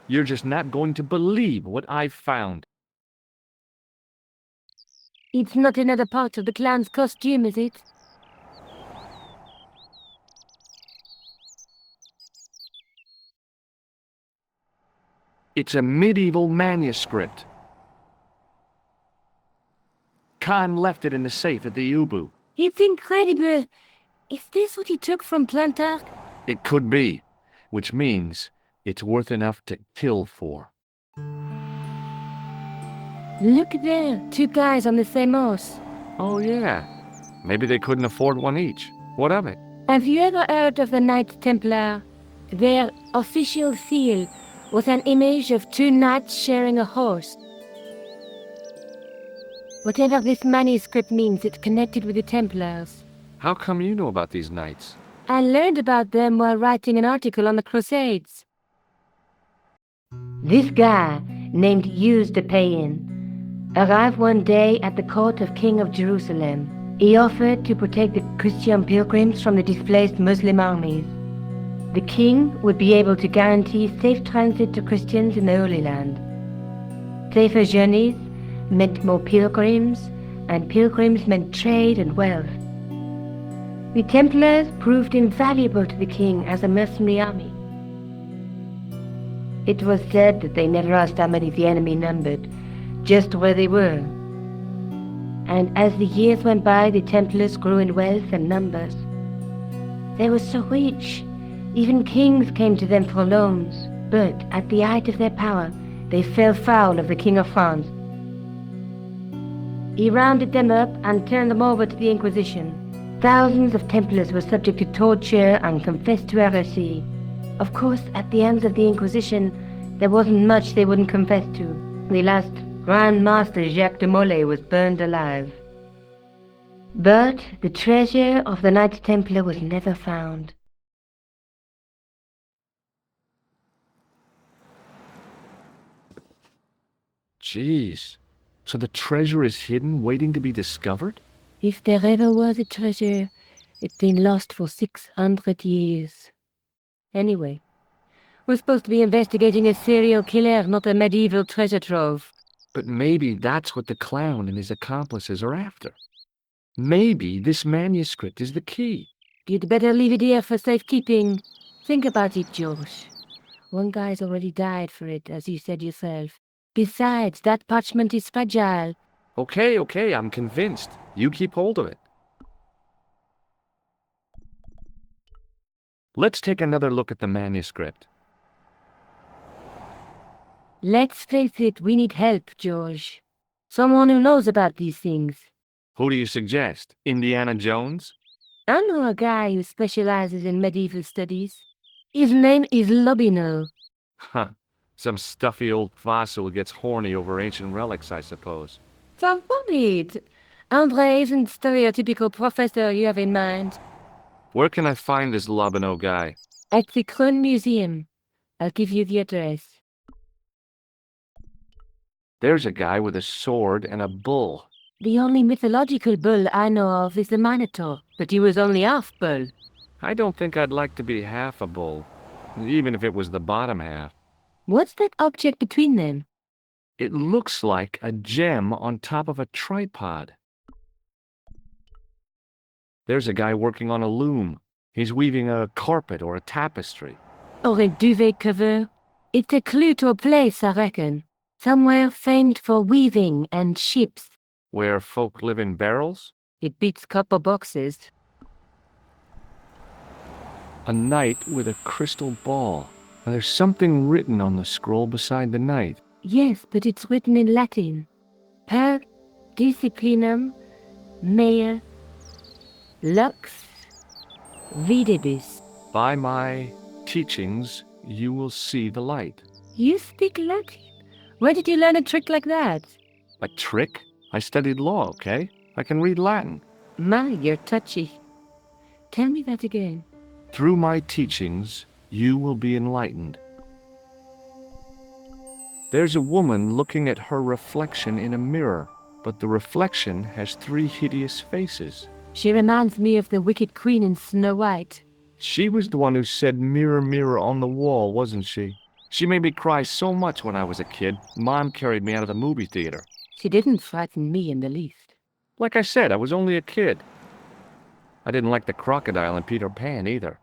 You're just not going to believe what I've found. It's not another part of the clown's costume, is it? It's a medieval manuscript. Khan left it in the safe at the Ubu. It's incredible. Is this what he took from Plantar? It could be, which means it's worth enough to kill for. Look there, two guys on the same horse. Oh yeah, maybe they couldn't afford one each. What of it? Have you ever heard of the Knights Templar? Their official seal was an image of two knights sharing a horse. Whatever this manuscript means, it's connected with the Templars. How come you know about these knights? I learned about them while writing an article on the Crusades. This guy, named Hughes the Pagan, arrived one day at the court of King of Jerusalem. He offered to protect the Christian pilgrims from the displaced Muslim armies. The king would be able to guarantee safe transit to Christians in the Holy Land. Safer journeys meant more pilgrims, and pilgrims meant trade and wealth. The Templars proved invaluable to the king as a mercenary army. It was said that they never asked how many the enemy numbered, just where they were. And as the years went by, the Templars grew in wealth and numbers. They were so rich, even kings came to them for loans, but at the height of their power, they fell foul of the King of France. He rounded them up and turned them over to the Inquisition. Thousands of Templars were subject to torture and confessed to heresy. Of course, at the hands of the Inquisition, there wasn't much they wouldn't confess to. The last Grand Master Jacques de Molay was burned alive. But the treasure of the Knights Templar was never found. Jeez, So the treasure is hidden, waiting to be discovered? If there ever was a treasure, it's been lost for 600 years. Anyway, we're supposed to be investigating a serial killer, not a medieval treasure trove. But maybe that's what the clown and his accomplices are after. Maybe this manuscript is the key. You'd better leave it here for safekeeping. Think about it, Josh. One guy's already died for it, as you said yourself. Besides, that parchment is fragile. Okay, I'm convinced. You keep hold of it. Let's take another look at the manuscript. Let's face it, we need help, George. Someone who knows about these things. Who do you suggest? Indiana Jones? I know a guy who specializes in medieval studies. His name is Lobino. Huh. Some stuffy old fossil who gets horny over ancient relics, I suppose. So worried. Andre isn't the stereotypical professor you have in mind. Where can I find this Lobino guy? At the Kroon Museum. I'll give you the address. There's a guy with a sword and a bull. The only mythological bull I know of is the Minotaur, but he was only half bull. I don't think I'd like to be half a bull, even if it was the bottom half. What's that object between them? It looks like a gem on top of a tripod. There's a guy working on a loom. He's weaving a carpet or a tapestry. Or a duvet cover? It's a clue to a place, I reckon. Somewhere famed for weaving and ships. Where folk live in barrels? It beats copper boxes. A knight with a crystal ball. And there's something written on the scroll beside the knight. Yes, but it's written in Latin. Per disciplinam mea lux videbis. By my teachings, you will see the light. You speak Latin? Where did you learn a trick like that? A trick? I studied law, okay? I can read Latin. My, you're touchy. Tell me that again. Through my teachings, you will be enlightened. There's a woman looking at her reflection in a mirror, but the reflection has 3 hideous faces. She reminds me of the wicked queen in Snow White. She was the one who said, "Mirror, mirror on the wall," wasn't she? She made me cry so much when I was a kid, Mom carried me out of the movie theater. She didn't frighten me in the least. Like I said, I was only a kid. I didn't like the crocodile in Peter Pan either.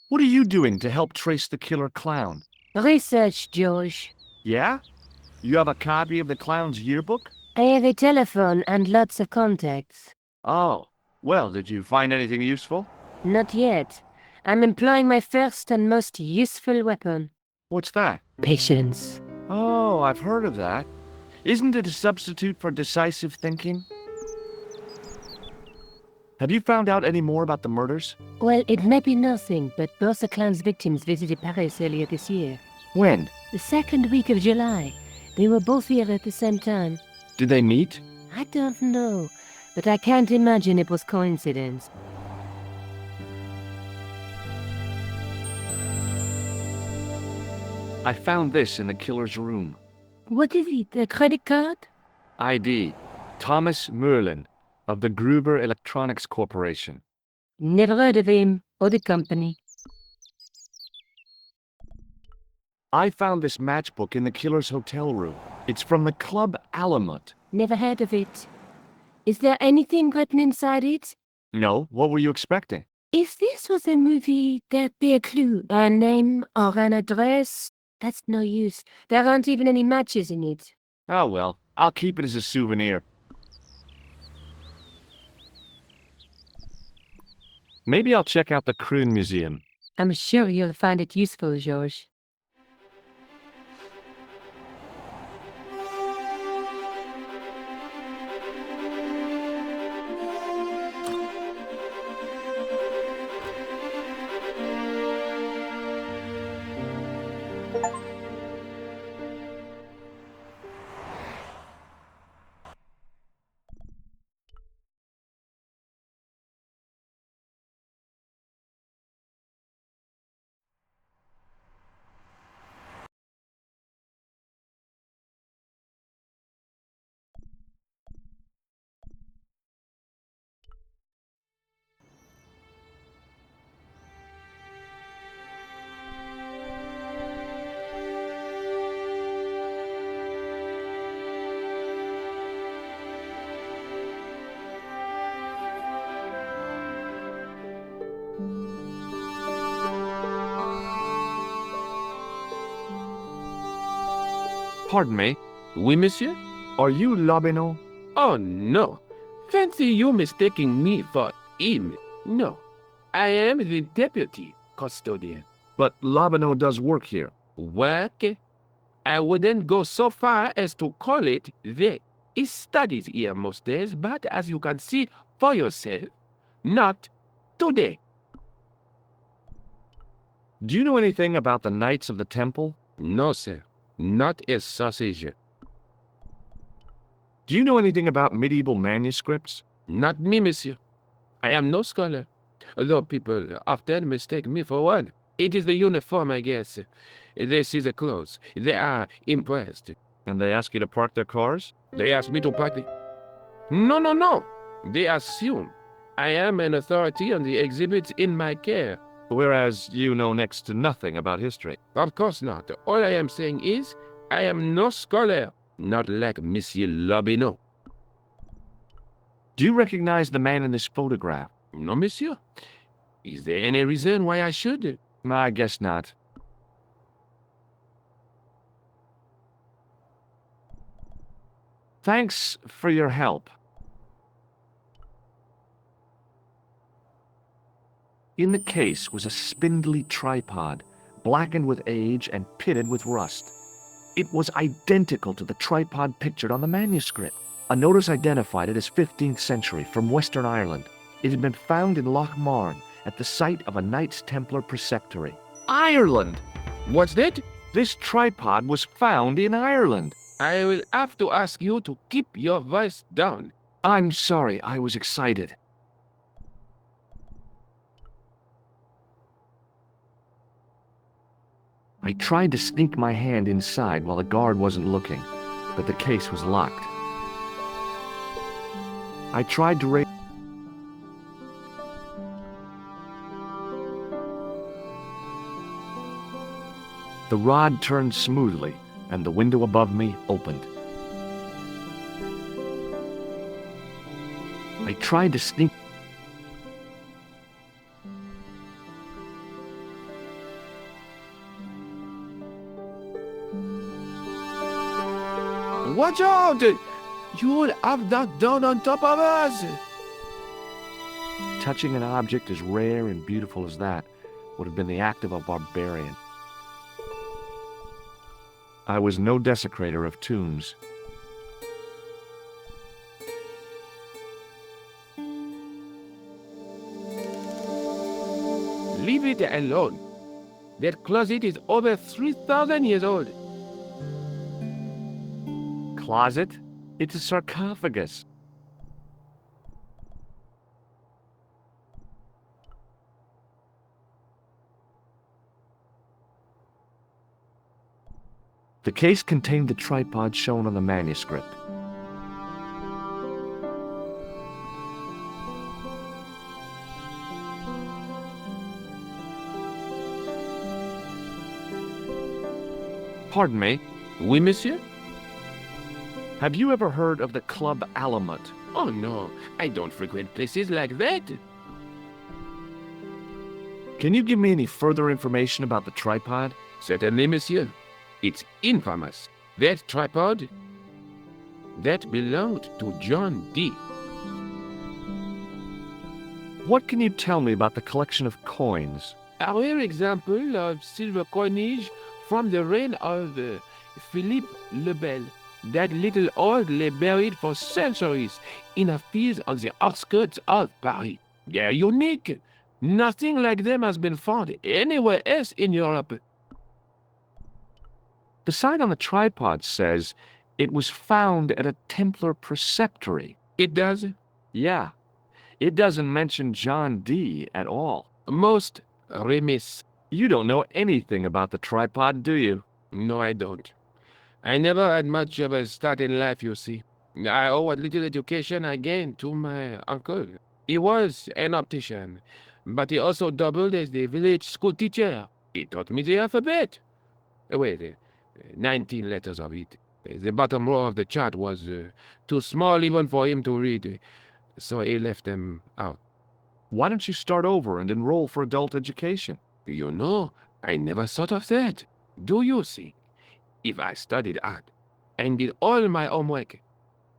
What are you doing to help trace the killer clown? Research, George. Yeah? You have a copy of the clown's yearbook? I have a telephone and lots of contacts. Oh, well, did you find anything useful? Not yet. I'm employing my first and most useful weapon. What's that? Patience. Oh, I've heard of that. Isn't it a substitute for decisive thinking? Have you found out any more about the murders? Well, it may be nothing, but both the clown's victims visited Paris earlier this year. When? The second week of July. They were both here at the same time. Did they meet? I don't know, but I can't imagine it was coincidence. I found this in the killer's room. What is it, a credit card? ID. Thomas Merlin, of the Gruber Electronics Corporation. Never heard of him, or the company. I found this matchbook in the killer's hotel room. It's from the Club Alamut. Never heard of it. Is there anything written inside it? No, what were you expecting? If this was a movie, there'd be a clue, a name or an address. That's no use. There aren't even any matches in it. Oh well, I'll keep it as a souvenir. Maybe I'll check out the Kroon Museum. I'm sure you'll find it useful, George. Pardon me, Oui, monsieur? are you Labino? Oh, no. Fancy you mistaking me for him. No. I am the deputy custodian. But Labino does work here. Work? I wouldn't go so far as to call it that. He studies here most days, but as you can see for yourself, not today. Do you know anything about the Knights of the Temple? No, sir. Not a sausage. Do you know anything about medieval manuscripts? Not me, monsieur. I am no scholar, though people often mistake me for one. It is the uniform, I guess. They see the clothes. They are impressed. And they ask you to park their cars? They ask me to park the... No. They assume I am an authority on the exhibits in my care. Whereas you know next to nothing about history. Of course not. All I am saying is, I am no scholar, not like Monsieur Lobineau. Do you recognize the man in this photograph? No, monsieur. Is there any reason why I should? I guess not. Thanks for your help. In the case was a spindly tripod, blackened with age and pitted with rust. It was identical to the tripod pictured on the manuscript. A notice identified it as 15th century from Western Ireland. It had been found in Loch Marne at the site of a Knights Templar preceptory. Ireland! What's that? This tripod was found in Ireland. I will have to ask you to keep your voice down. I'm sorry, I was excited. I tried to sneak my hand inside while the guard wasn't looking, but the case was locked. I tried to raise... The rod turned smoothly, and the window above me opened. I tried to sneak... Watch out! You will have that down on top of us! Touching an object as rare and beautiful as that would have been the act of a barbarian. I was no desecrator of tombs. Leave it alone. That closet is over 3,000 years old. Closet? It's a sarcophagus. The case contained the tripod shown on the manuscript. Pardon me, Oui, monsieur? have you ever heard of the Club Alamut? Oh no, I don't frequent places like that. Can you give me any further information about the tripod? Certainly, monsieur. It's infamous. That tripod, that belonged to John Dee. What can you tell me about the collection of coins? A rare example of silver coinage from the reign of Philippe le Bel. That little old lay buried for centuries in a field on the outskirts of Paris. They're unique. Nothing like them has been found anywhere else in Europe. The sign on the tripod says it was found at a Templar preceptory. It does? Yeah, it doesn't mention John Dee at all. Most remiss. You don't know anything about the tripod, do you? No, I don't. I never had much of a start in life, you see. I owe what little education I gained to my uncle. He was an optician, but he also doubled as the village school teacher. He taught me the alphabet. Wait, 19 letters of it. The bottom row of the chart was too small even for him to read, so he left them out. Why don't you start over and enroll for adult education? You know, I never thought of that. Do you see? If I studied art, and did all my homework.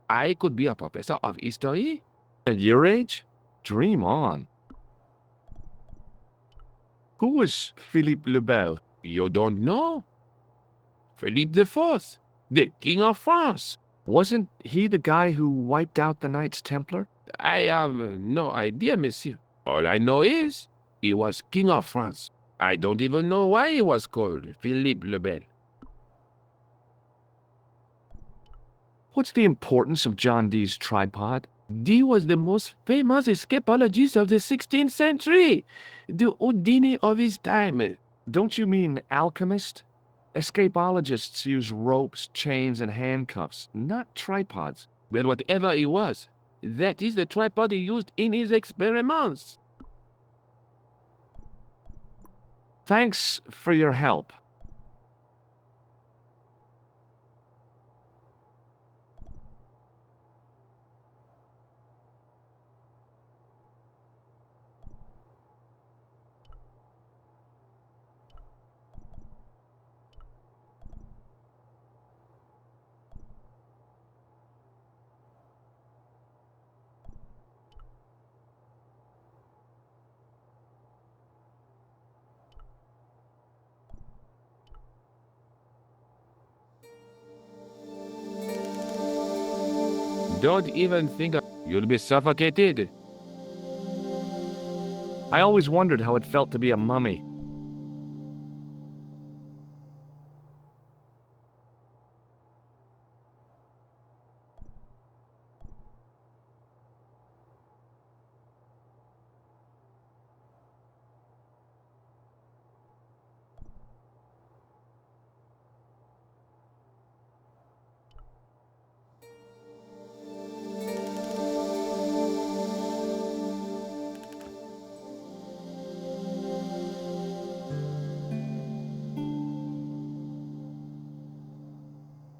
I could be a professor of history. At your age? Dream on. Who was Philippe le Bel? You don't know? Philippe IV, the King of France. Wasn't he the guy who wiped out the Knights Templar? I have no idea, monsieur. All I know is he was King of France. I don't even know why he was called Philippe le Bel. What's the importance of John Dee's tripod? Dee was the most famous escapologist of the 16th century, the Houdini of his time. Don't you mean alchemist? Escapologists use ropes, chains, and handcuffs, not tripods. Well, whatever he was, that is the tripod he used in his experiments. Thanks for your help. Don't even think you'll be suffocated. I always wondered how it felt to be a mummy.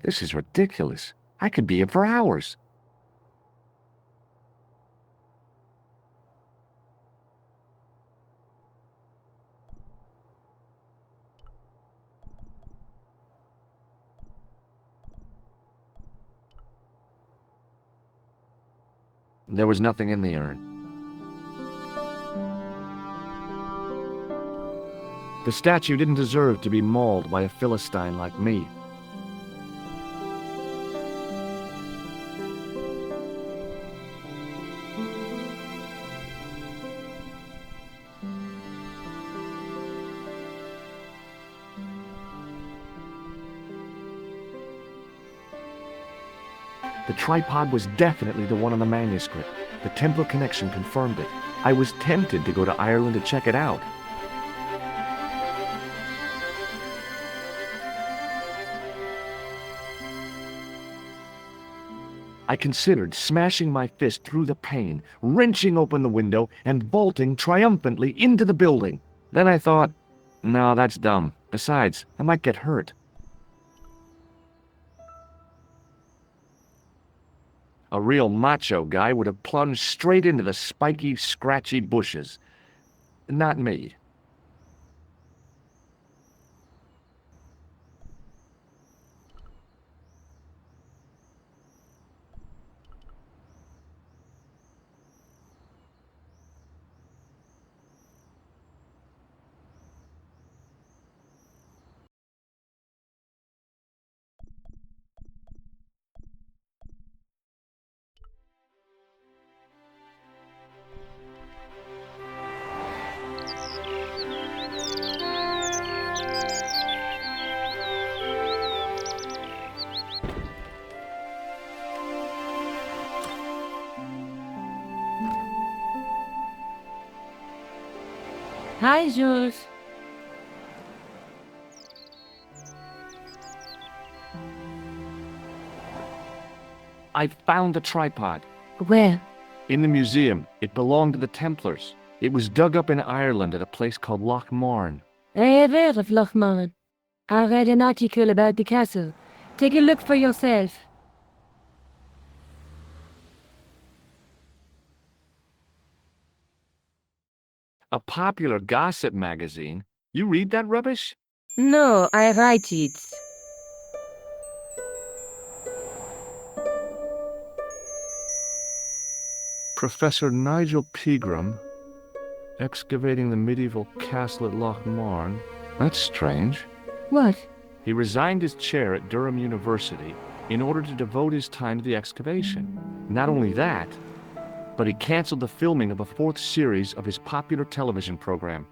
This is ridiculous. I could be here for hours. There was nothing in the urn. The statue didn't deserve to be mauled by a Philistine like me. The tripod was definitely the one on the manuscript. The Templar connection confirmed it. I was tempted to go to Ireland to check it out. I considered smashing my fist through the pane, wrenching open the window, and vaulting triumphantly into the building. Then I thought, no, that's dumb. Besides, I might get hurt. A real macho guy would have plunged straight into the spiky, scratchy bushes. Not me. Hi, Jules. I found the tripod. Where? In the museum. It belonged to the Templars. It was dug up in Ireland at a place called Loch Marne. I have heard of Loch Marne. I read an article about the castle. Take a look for yourself. A popular gossip magazine? You read that rubbish? No, I write it. Professor Nigel Pegram, excavating the medieval castle at Lochmarn. That's strange. What? He resigned his chair at Durham University in order to devote his time to the excavation. Not only that, but he canceled the filming of a 4th series of his popular television program.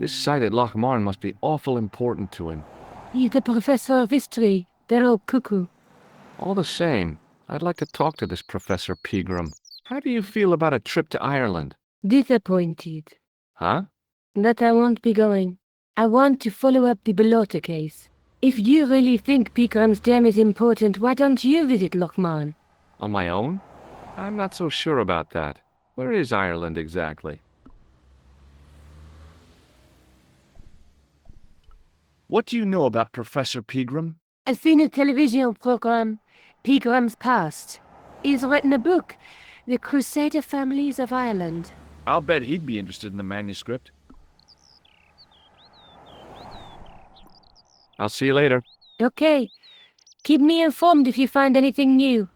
This site at Lochmarn must be awful important to him. He's the professor of history. They're all cuckoo. All the same, I'd like to talk to this Professor Pegram. How do you feel about a trip to Ireland? Disappointed. Huh? That I won't be going. I want to follow up the Bellotta case. If you really think Pegram's dam is important, why don't you visit Lochmarn? On my own? I'm not so sure about that. Where is Ireland exactly? What do you know about Professor Pegram? I've seen a television program, Pegram's Past. He's written a book, The Crusader Families of Ireland. I'll bet he'd be interested in the manuscript. I'll see you later. Okay. Keep me informed if you find anything new.